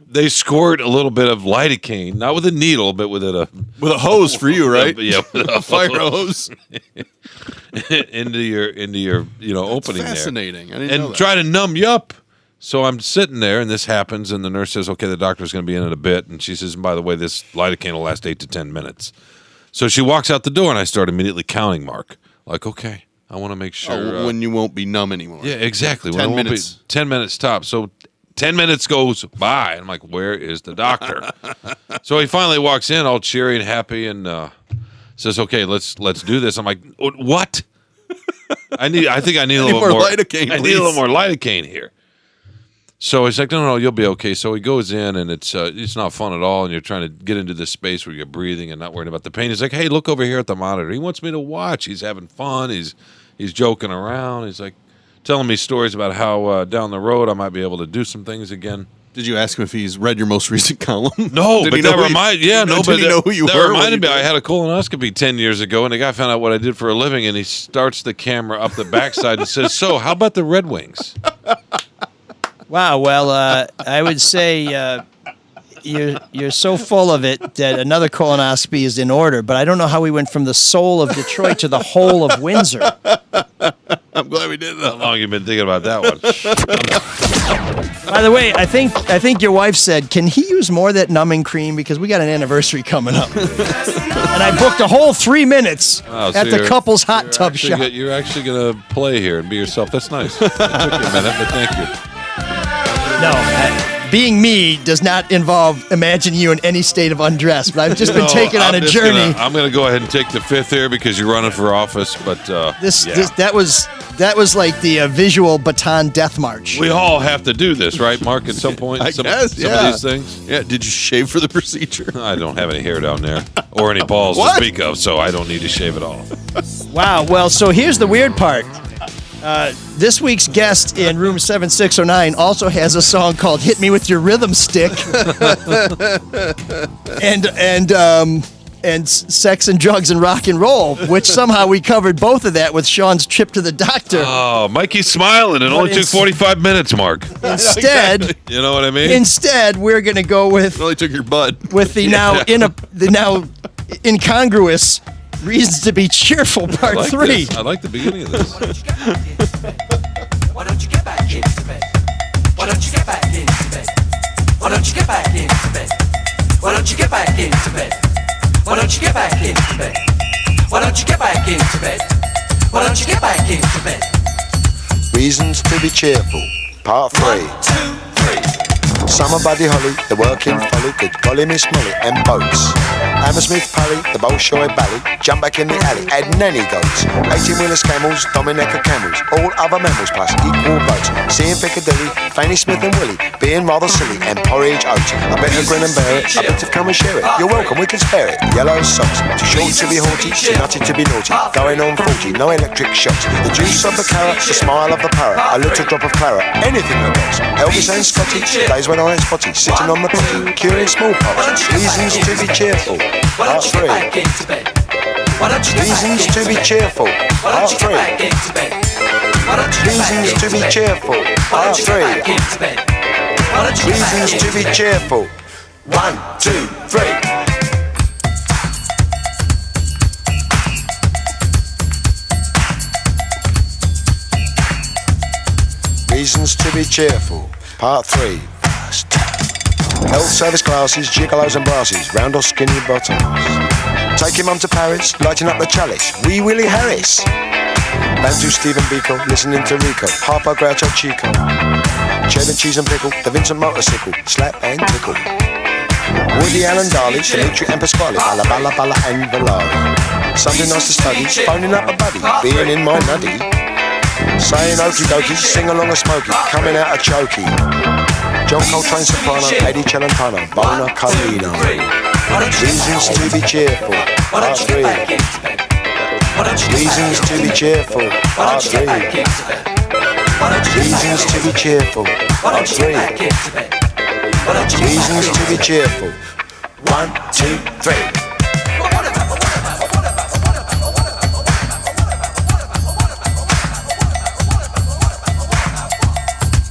They squirt a little bit of lidocaine, not with a needle, but with a hose for you, right? Yeah, with a fire hose into your opening there. Fascinating. I didn't know And that. try to numb you up. So I'm sitting there, and this happens, and the nurse says, okay, the doctor's going to be in a bit. And she says, and by the way, this lidocaine will last 8 to 10 minutes. So she walks out the door, and I start immediately counting, Mark. Like, okay, I want to make sure. When you won't be numb anymore. Yeah, exactly. 10 minutes. 10 minutes tops. So 10 minutes goes by, and I'm like, where is the doctor? So he finally walks in all cheery and happy and says, okay, let's do this. I'm like, what? I think I need a little more lidocaine, I need a little more lidocaine here. So he's like, no, you'll be okay. So he goes in, and it's not fun at all, and you're trying to get into this space where you're breathing and not worrying about the pain. He's like, hey, look over here at the monitor. He wants me to watch. He's having fun. He's joking around. He's like telling me stories about how down the road I might be able to do some things again. Did you ask him if he's read your most recent column? No, Did but he know that reminded Did he know who you that were? reminded me. I had a colonoscopy 10 years ago, and the guy found out what I did for a living, and he starts the camera up the backside and says, "So, how about the Red Wings?" Wow. Well, I would say you're so full of it that another colonoscopy is in order. But I don't know how we went from the soul of Detroit to the whole of Windsor. I'm glad we did that. How long you been thinking about that one? By the way, I think your wife said, "Can he use more of that numbing cream because we got an anniversary coming up?" And I booked a whole 3 minutes at the couple's hot tub shop. You're actually going to play here and be yourself. That's nice. It took you a minute, but thank you. No, being me does not involve imagining you in any state of undress, but I've just been taken on a journey. I'm going to go ahead and take the fifth here because you're running for office, but that was like the visual baton death march. We all have to do this, right, Mark, at some point? I guess, some of these things? Yeah, did you shave for the procedure? I don't have any hair down there or any balls to speak of, so I don't need to shave at all. Wow, well, so here's the weird part. This week's guest in room 7609 also has a song called "Hit Me With Your Rhythm Stick," and and sex and drugs and rock and roll, which somehow we covered both of that with Sean's trip to the doctor. Oh, Mikey's smiling. It only took 45 minutes, Mark. Instead, you know what I mean? Instead, we're going to go with It only took your butt. with the now incongruous Reasons to Be Cheerful Part 3. This. I like the beginning of this. Why don't you get back into bed? Why don't you get back into bed? Why don't you get back into bed? Why don't you get back into bed? Why don't you get back into bed? Why don't you get back into bed? Why don't you get back into bed? Reasons to be cheerful, part 3. 1, 2, 3. Summer Buddy Holly, the working folly, good golly Miss Molly, and boats. Hammersmith Pally, the Bolshoi Bally, jump back in the alley, add nanny goats. 18-wheeler camels, Dominica camels, all other mammals plus equal votes. Seeing Piccadilly, Fanny Smith and Willie, being rather silly, and porridge oats. I better grin and bear it, I better come and share it. You're welcome, we can spare it. Yellow socks, too short to be haughty, too nutty to be naughty. Going on 40, no electric shocks. The juice of the carrot, the smile of the parrot, a little drop of claret, anything that works. Elvis and Scotty, days when I ain't spotty, sitting on the potty, curing smallpox. Reasons to be cheerful, part 3. Reasons to be cheerful, part 3. Reasons to be cheerful, part 3. Reasons to be cheerful. 1, 2, 3. Reasons to be cheerful, part 3. First. Health service classes, gigolos and brasses, round or skinny bottoms. Taking mum to Paris, lighting up the chalice, Wee Willie Harris. Bantu Stephen Biko, listening to Rico, Harpo Groucho Chico. Cheddar cheese and pickle, the Vincent motorcycle, slap and tickle. Woody Allen Darley, Dimitri and Pasquale, Balla Balla Balla and Valari. Something nice to study, phoning up a buddy, being in my nuddy. Saying okie dokie, sing along a smoky, coming out a chokey. John Coltrane soprano, Eddie Celentano, Bona Carlino. Reasons to be cheerful, part 3. Reasons to be cheerful, part 3. Reasons to be cheerful, part 3. Reasons to be cheerful. 1, 2, 3.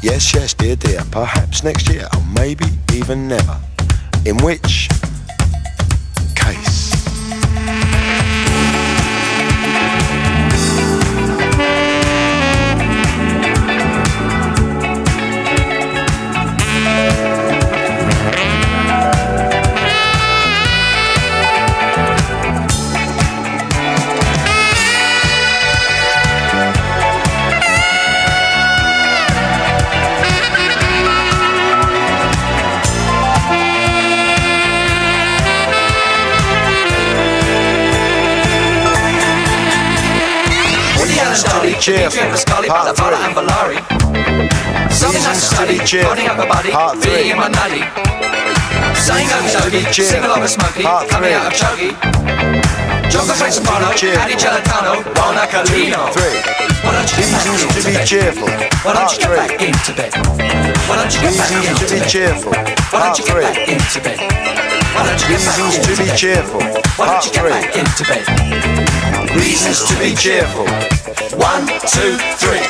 Yes, yes, dear, dear, perhaps next year, or maybe even never. In which case... Cheerful, part 3. Reasons to be cheerful, part 3. Reasons to be cheerful, part 3. Reasons to be cheerful, part 2, 3. Reasons to be cheerful, part 3. Reasons to be cheerful, part 3. Reasons to be cheerful, part 3. Reasons to be cheerful. 1, 2, 3.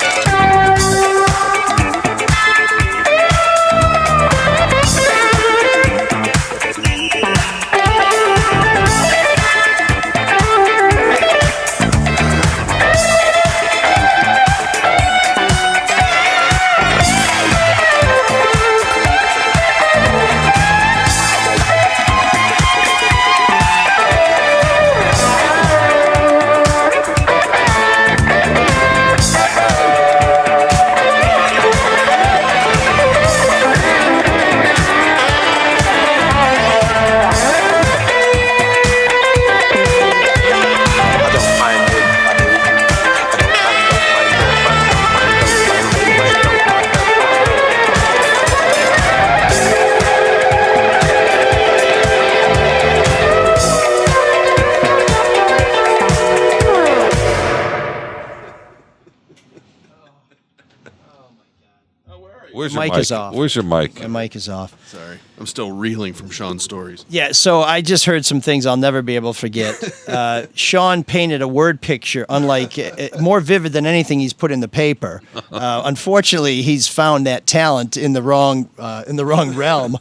Where's Mic your mic? is off. Where's your mic? My mic is off. Sorry, I'm still reeling from Sean's stories. Yeah, so I just heard some things I'll never be able to forget. Sean painted a word picture, unlike more vivid than anything he's put in the paper. Unfortunately, he's found that talent in the wrong realm.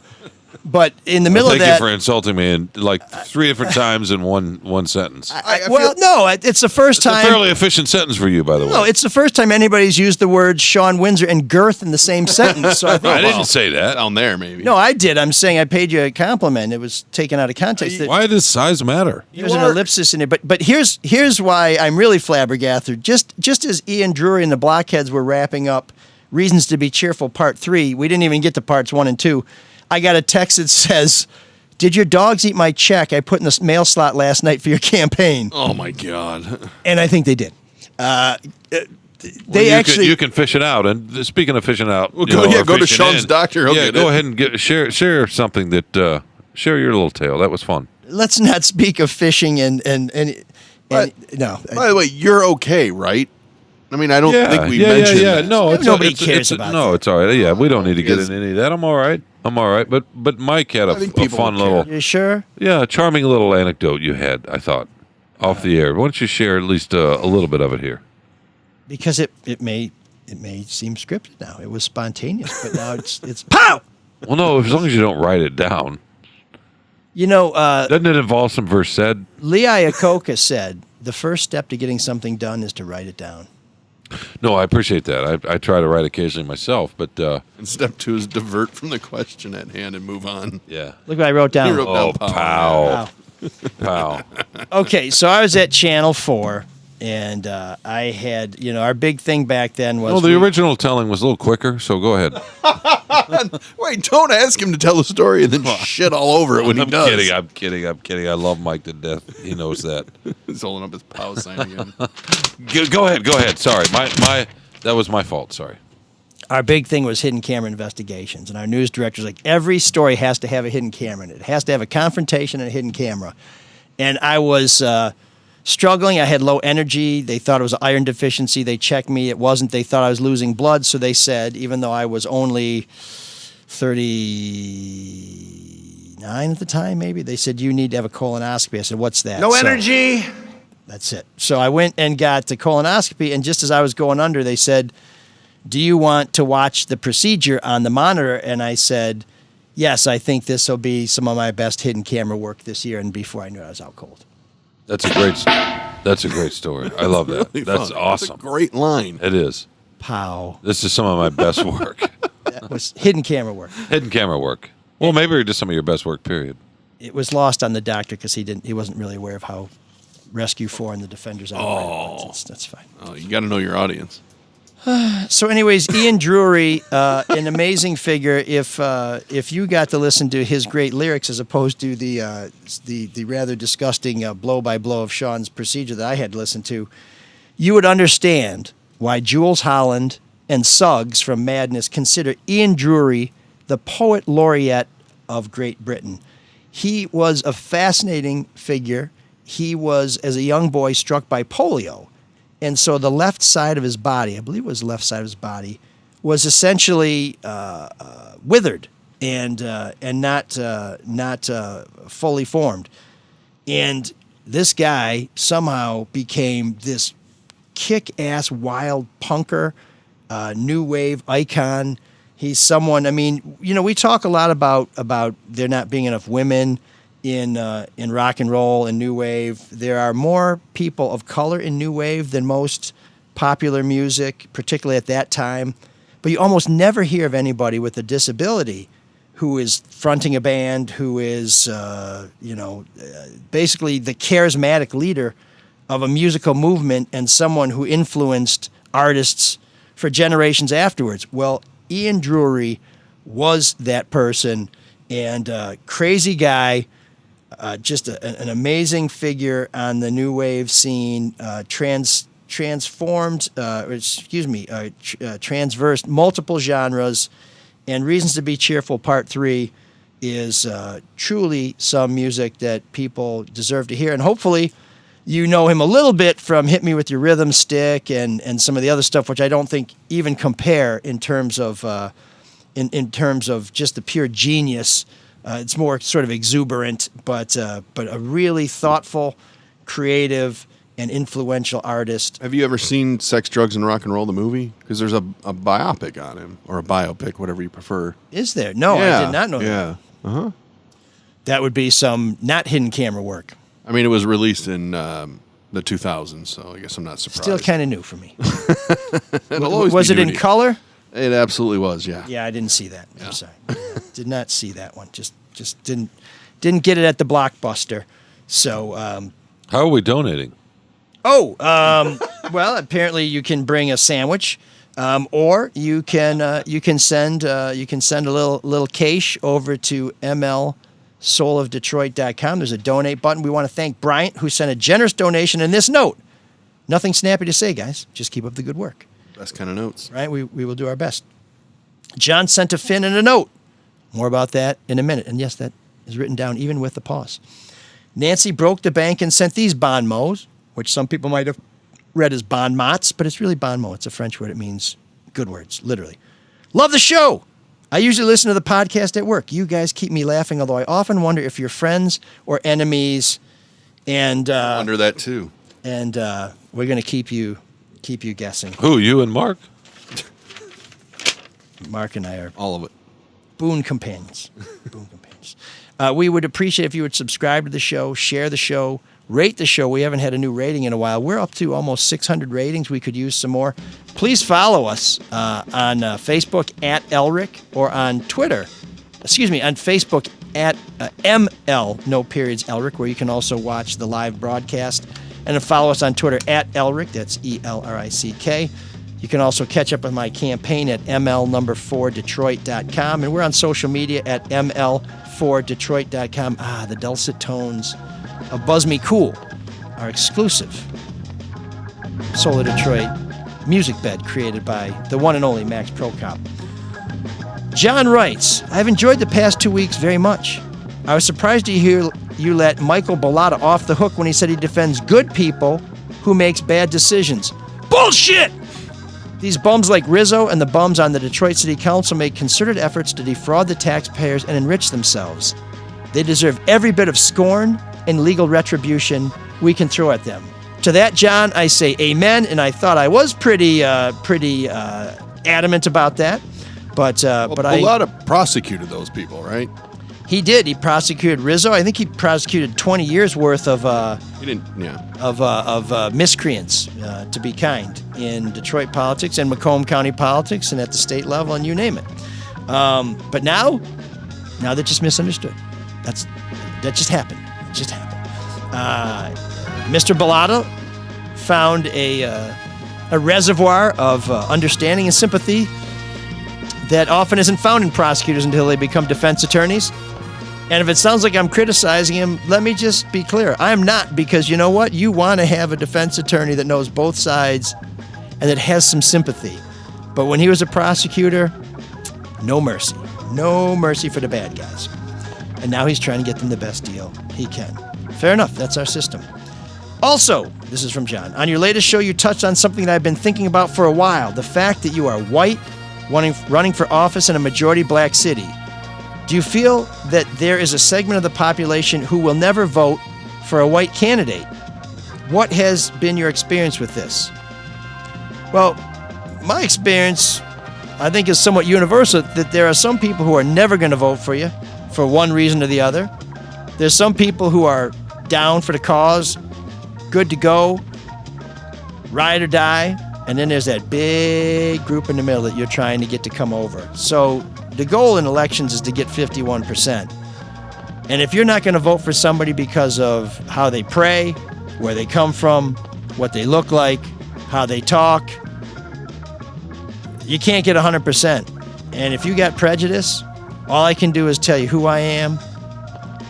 But in the middle of Thank that, you for insulting me in like 3 different times in one sentence. It's the first It's a time. fairly efficient sentence for you, by the way. No, it's the first time anybody's used the words Sean Windsor and girth in the same sentence. So I think, I didn't say that. Down there, maybe. No, I did. I'm saying I paid you a compliment. It was taken out of context. Why does size matter? There's an ellipsis in it, but here's why I'm really flabbergasted. Just as Ian Drury and the Blockheads were wrapping up Reasons to Be Cheerful Part 3, we didn't even get to Parts 1 and 2. I got a text that says, "Did your dogs eat my check I put in the mail slot last night for your campaign?" Oh my God! And I think they did. You can fish it out. And speaking of fishing out, Well, go to fishing Sean's doctor. He'll Yeah, get go it. ahead and share something that share your little tale. That was fun. Let's not speak of fishing and no. By the way, you're okay, right? I mean, I don't think we mentioned. Yeah. that. No, Nobody cares about No, that. it's all right. Yeah, we don't need to get into any of that. I'm all right. But Mike had a people fun will care. little, You sure? yeah, charming little anecdote you had. I thought off the air. Why don't you share at least a little bit of it here? Because it may seem scripted now. It was spontaneous, but now it's pow. Well, no, as long as you don't write it down. You know, Doesn't it involve some verse said? Lee Iacocca said the first step to getting something done is to write it down. No, I appreciate that. I try to write occasionally myself, but And step 2 is divert from the question at hand and move on. yeah. Look what I wrote down. You wrote down Pow. Pow. Okay, so I was at Channel 4, and I had, our big thing back then was Well, the original telling was a little quicker, so go ahead. Wait, don't ask him to tell the story and then shit all over it when he I'm does. kidding. I love Mike to death. He knows that. He's holding up his pow sign again. Go ahead. Sorry, that was my fault. Sorry. our big thing was hidden camera investigations, and our news director's like, every story has to have a hidden camera in it. It has to have a confrontation and a hidden camera. And I was struggling. I had low energy. They thought it was an iron deficiency. They checked me. It wasn't. They thought I was losing blood, so they said, even though I was only 39 at the time, maybe, they said, you need to have a colonoscopy. I said, what's that? No So- energy. That's it. So I went and got the colonoscopy, and just as I was going under, they said, do you want to watch the procedure on the monitor? And I said, yes, I think this will be some of my best hidden camera work this year. And before I knew it, I was out cold. That's a great story. I love that. Really That's fun. awesome. That's a great line. It is. Pow. This is some of my best work. That was hidden camera work. Hidden camera work. Well, maybe just some of your best work, period. It was lost on the doctor because he wasn't really aware of how Rescue 4 and the Defenders are. That's fine. Oh, you got to know your audience. So, anyways, Ian Drury, an amazing figure. If you got to listen to his great lyrics as opposed to the rather disgusting blow by blow of Sean's procedure that I had to listen to, you would understand why Jules Holland and Suggs from Madness consider Ian Drury the poet laureate of Great Britain. He was a fascinating figure. He was, as a young boy, struck by polio. And so the left side of his body, I believe it was the left side of his body, was essentially withered and not fully formed. And this guy somehow became this kick-ass wild punker, new wave icon. He's someone, I mean, we talk a lot about there not being enough women in rock and roll and new wave. There are more people of color in new wave than most popular music, particularly at that time. But you almost never hear of anybody with a disability who is fronting a band, who is, basically the charismatic leader of a musical movement and someone who influenced artists for generations afterwards. Well, Ian Drury was that person, and crazy guy, just an amazing figure on the new wave scene, transversed multiple genres, and Reasons to Be Cheerful Part 3 is truly some music that people deserve to hear. And hopefully You know him a little bit from Hit Me With Your Rhythm Stick and some of the other stuff, which I don't think even compare in terms of in terms of just the pure genius. It's more sort of exuberant, but a really thoughtful, creative, and influential artist. Have you ever seen Sex, Drugs, and Rock and Roll, the movie? Because there's a biopic on him, or a biopic, whatever you prefer. Is there? No, Yeah, I did not know that. Yeah. Uh-huh. That would be some not hidden camera work. I mean, it was released in the 2000s, so I guess I'm not surprised. Still kind of new for me. It'll always Was be it in new to you. color? It absolutely was, yeah. Yeah, I didn't see that. I'm sorry. Did not see that one. Just didn't get it at the Blockbuster. So How are we donating? Well, apparently you can bring a sandwich, or you can send a little cash over to mlsoulofdetroit.com. There's a donate button. We want to thank Bryant, who sent a generous donation in this note. Nothing snappy to say, guys. Just keep up the good work. Best kind of notes. Right? We will do our best. John sent a Finn in a note. More about that in a minute. And yes, that is written down even with the pause. Nancy broke the bank and sent these bon mots, which some people might have read as bon mots, but it's really bon mot. It's a French word. It means good words, literally. Love the show. I usually listen to the podcast at work. You guys keep me laughing, although I often wonder if you're friends or enemies. And I wonder that too. And we're going to keep you guessing. Who, you and Mark? Mark and I are all of it. Boon companions. Boon companions. We would appreciate if you would subscribe to the show, share the show, rate the show. We haven't had a new rating in a while. We're up to almost 600 ratings. We could use some more. Please follow us on Facebook at Elric, or on Twitter. On Facebook at ML, no periods, Elric, where you can also watch the live broadcast. And then follow us on Twitter at Elric. That's ELRICK. You can also catch up on my campaign at ML4Detroit.com. And we're on social media at ML4Detroit.com. The dulcet tones of Buzz Me Cool, our exclusive Soul of Detroit music bed created by the one and only Max Prokop. John writes, I've enjoyed the past 2 weeks very much. I was surprised to hear you let Michael Bellata off the hook when he said he defends good people who makes bad decisions. Bullshit! These bums like Rizzo and the bums on the Detroit City Council make concerted efforts to defraud the taxpayers and enrich themselves. They deserve every bit of scorn and legal retribution we can throw at them. To that, John, I say amen, and I thought I was pretty adamant about that. But Bellata prosecuted those people, right? He did. He prosecuted Rizzo. I think he prosecuted 20 years worth of miscreants, to be kind, in Detroit politics and Macomb County politics and at the state level and you name it. But now they're just misunderstood. That just happened. It just happened. Mr. Bellata found a reservoir of understanding and sympathy that often isn't found in prosecutors until they become defense attorneys. And if it sounds like I'm criticizing him, let me just be clear. I'm not, because you know what? You want to have a defense attorney that knows both sides and that has some sympathy. But when he was a prosecutor, no mercy. No mercy for the bad guys. And now he's trying to get them the best deal he can. Fair enough. That's our system. Also, this is from John. On your latest show, you touched on something that I've been thinking about for a while. The fact that you are white, running for office in a majority black city. Do you feel that there is a segment of the population who will never vote for a white candidate? What has been your experience with this? Well, my experience, I think, is somewhat universal, that there are some people who are never going to vote for you for one reason or the other. There's some people who are down for the cause, good to go, ride or die. And then there's that big group in the middle that you're trying to get to come over. So the goal in elections is to get 51%. And if you're not going to vote for somebody because of how they pray, where they come from, what they look like, how they talk, you can't get 100%. And if you got prejudice, all I can do is tell you who I am,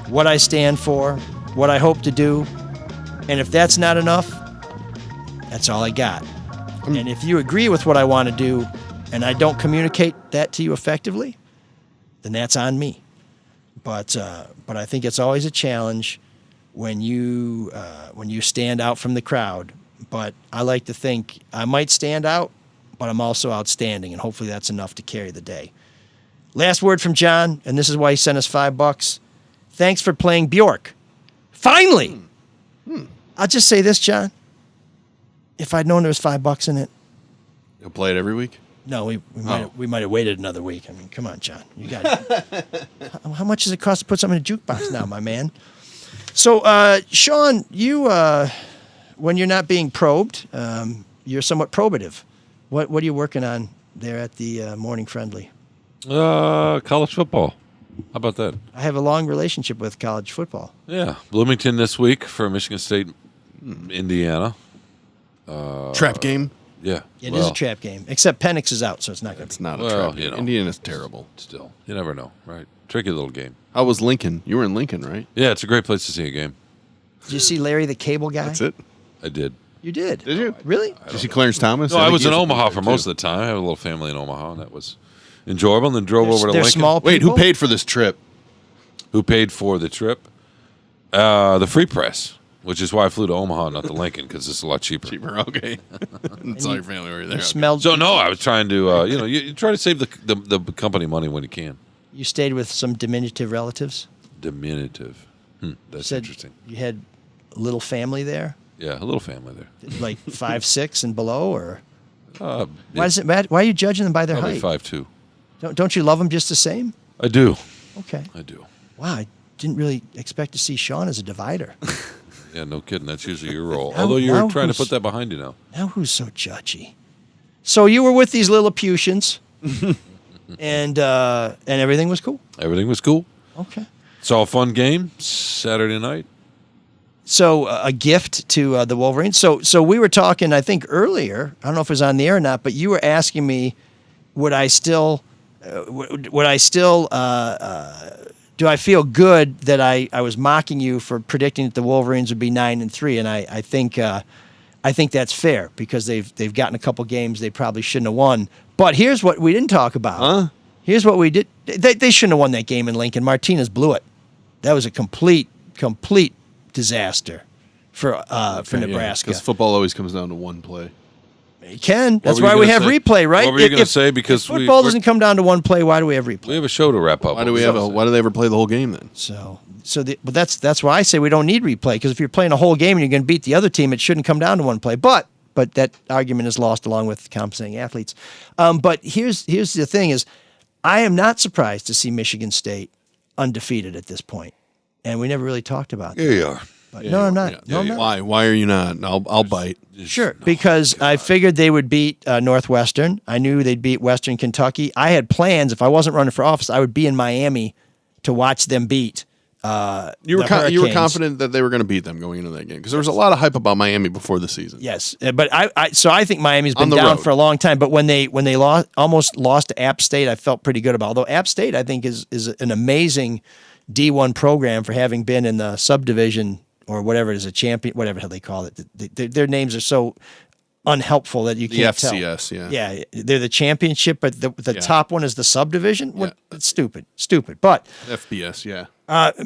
what I stand for, what I hope to do. And if that's not enough, that's all I got. And if you agree with what I want to do and I don't communicate that to you effectively, then that's on me. But I think it's always a challenge when you stand out from the crowd. But I like to think I might stand out, but I'm also outstanding, and hopefully that's enough to carry the day. Last word from John, and this is why he sent us $5. Thanks for playing Bjork. Finally! I'll just say this, John. If I'd known there was $5 in it. You'll play it every week? No, we might have waited another week. I mean, come on, John. You got how much does it cost to put something in a jukebox now, my man? So, Sean, you when you're not being probed, you're somewhat probative. What are you working on there at the Morning Friendly? College football. How about that? I have a long relationship with college football. Yeah, Bloomington this week for Michigan State, Indiana. Trap game? Yeah. It is a trap game, except Penix is out, so it's not going to be. It's not a trap game. Indiana's terrible. Still, you never know, right? Tricky little game. How was Lincoln? You were in Lincoln, right? Yeah, it's a great place to see a game. Did you see Larry the Cable Guy? That's it? I did. You did? Did you? Really? Did you see Clarence Thomas? No, I was in think he Omaha there for too. most of the time. I have a little family in Omaha, and that was enjoyable. And then drove over to they're Lincoln. small Wait, people? who paid for this trip? Who paid for the trip? The Free Press, which is why I flew to Omaha, not to Lincoln, because it's a lot cheaper. Cheaper, okay. It's all your family over there. You smelled. So no, I was trying to, you try to save the company money when you can. You stayed with some diminutive relatives? Diminutive. That's Said interesting. You had a little family there? Yeah, a little family there. Like 5'6" and below, or Why does it matter? Why are you judging them by their Probably height? 5'2". Don't you love them just the same? I do. Okay. I do. Wow, I didn't really expect to see Sean as a divider. Yeah, no kidding. That's usually your role. Now- Although you're now trying to who's- put that behind you now. Now who's so judgy? So you were with these Lilliputians, and everything was cool. Everything was cool. Okay. Saw a fun game Saturday night. So a gift to the Wolverines. So we were talking, I think earlier. I don't know if it was on the air or not, but you were asking me, would I still do I feel good that I was mocking you for predicting that the Wolverines would be 9-3, and I think that's fair because they've gotten a couple games they probably shouldn't have won. But here's what we didn't talk about. Huh? Here's what we did. They shouldn't have won that game in Lincoln. Martinez blew it. That was a complete disaster for Nebraska. Because football always comes down to one play. It can. That's were you why we gonna have say? replay, right? What were you going to If say? Because football doesn't come down to one play, why do we have replay? we have a show to wrap up. Why do they ever play the whole game then? But that's why I say we don't need replay, because if you're playing a whole game and you're going to beat the other team, it shouldn't come down to one play. But that argument is lost along with compensating athletes. But here's the thing: is I am not surprised to see Michigan State undefeated at this point, and we never really talked about that. Here you are. But no, I'm not. No, I'm not. Why? Why are you not? I'll bite. Sure, because I figured they would beat Northwestern. I knew they'd beat Western Kentucky. I had plans. If I wasn't running for office, I would be in Miami to watch them beat You were the you were Hurricanes. confident that they were going to beat them going into that game because there was a lot of hype about Miami before the season. Yes, but I think Miami's been On the down road. for a long time. But when they almost lost to App State, I felt pretty good about. Although App State, I think, is an amazing D1 program for having been in the subdivision or whatever it is, a champion, whatever the hell they call it. Their names are so unhelpful that you The can't FCS, tell. yeah. Yeah, they're the championship, but the Yeah. top one is the subdivision. It's stupid. But FBS, yeah.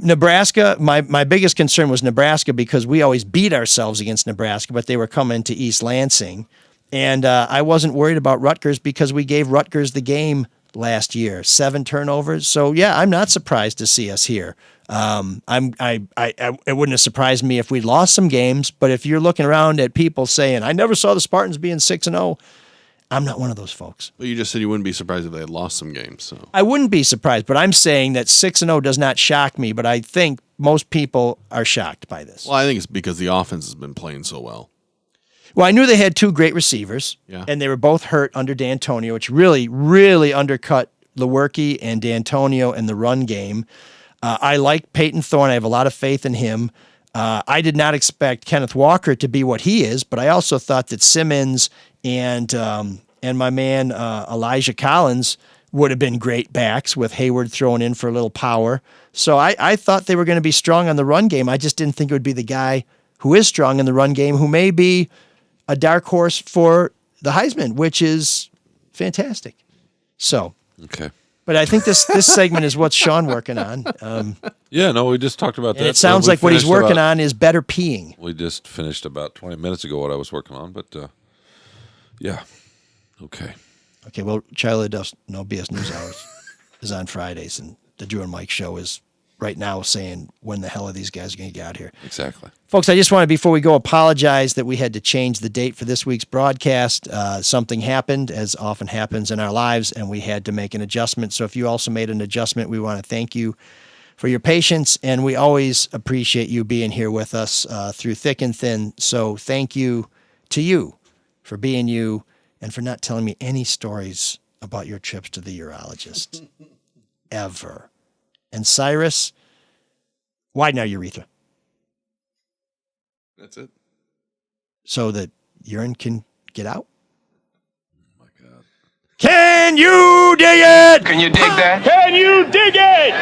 Nebraska, my biggest concern was Nebraska because we always beat ourselves against Nebraska, but they were coming to East Lansing. And I wasn't worried about Rutgers because we gave Rutgers the game last year, 7 turnovers. So, yeah, I'm not surprised to see us here. It wouldn't have surprised me if we lost some games, but if you're looking around at people saying, I never saw the Spartans being 6-0, I'm not one of those folks. But you just said you wouldn't be surprised if they had lost some games. So I wouldn't be surprised, but I'm saying that 6-0 does not shock me, but I think most people are shocked by this. Well, I think it's because the offense has been playing so well. Well, I knew they had 2 great receivers, Yeah. and they were both hurt under D'Antonio, which really, really undercut Lewerke and D'Antonio in the run game. I like Peyton Thorne. I have a lot of faith in him. I did not expect Kenneth Walker to be what he is, but I also thought that Simmons and my man Elijah Collins would have been great backs with Hayward thrown in for a little power. So I thought they were going to be strong on the run game. I just didn't think it would be the guy who is strong in the run game, who may be a dark horse for the Heisman, which is fantastic. So, Okay. But I think this segment is what Sean working on. Yeah, no, we just talked about And that. it sounds We like what he's finished working about- on is better peeing. We just finished about 20 minutes ago what I was working on, but yeah. Okay. Okay, well, Charlie does No BS News Hours is on Fridays, and the Drew and Mike show is right now saying when the hell are these guys going to get out here. Exactly. Folks, I just want to, before we go, apologize that we had to change the date for this week's broadcast. Something happened, as often happens in our lives, and we had to make an adjustment. So if you also made an adjustment, we want to thank you for your patience, and we always appreciate you being here with us through thick and thin. So thank you to you for being you and for not telling me any stories about your trips to the urologist. Ever. And Cyrus, widen our urethra. That's it. So that urine can get out? Oh, my God. Can you dig it? Can you dig that? Can you dig it?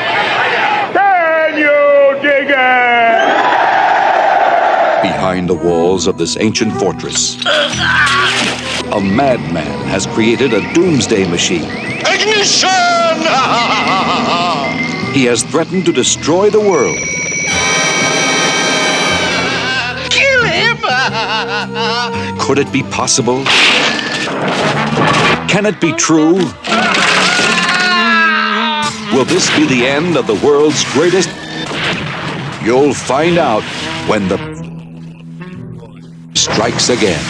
Can you dig it? Behind the walls of this ancient fortress, a madman has created a doomsday machine. Ignition! He has threatened to destroy the world. Kill him! Could it be possible? Can it be true? Will this be the end of the world's greatest? You'll find out when the strikes again.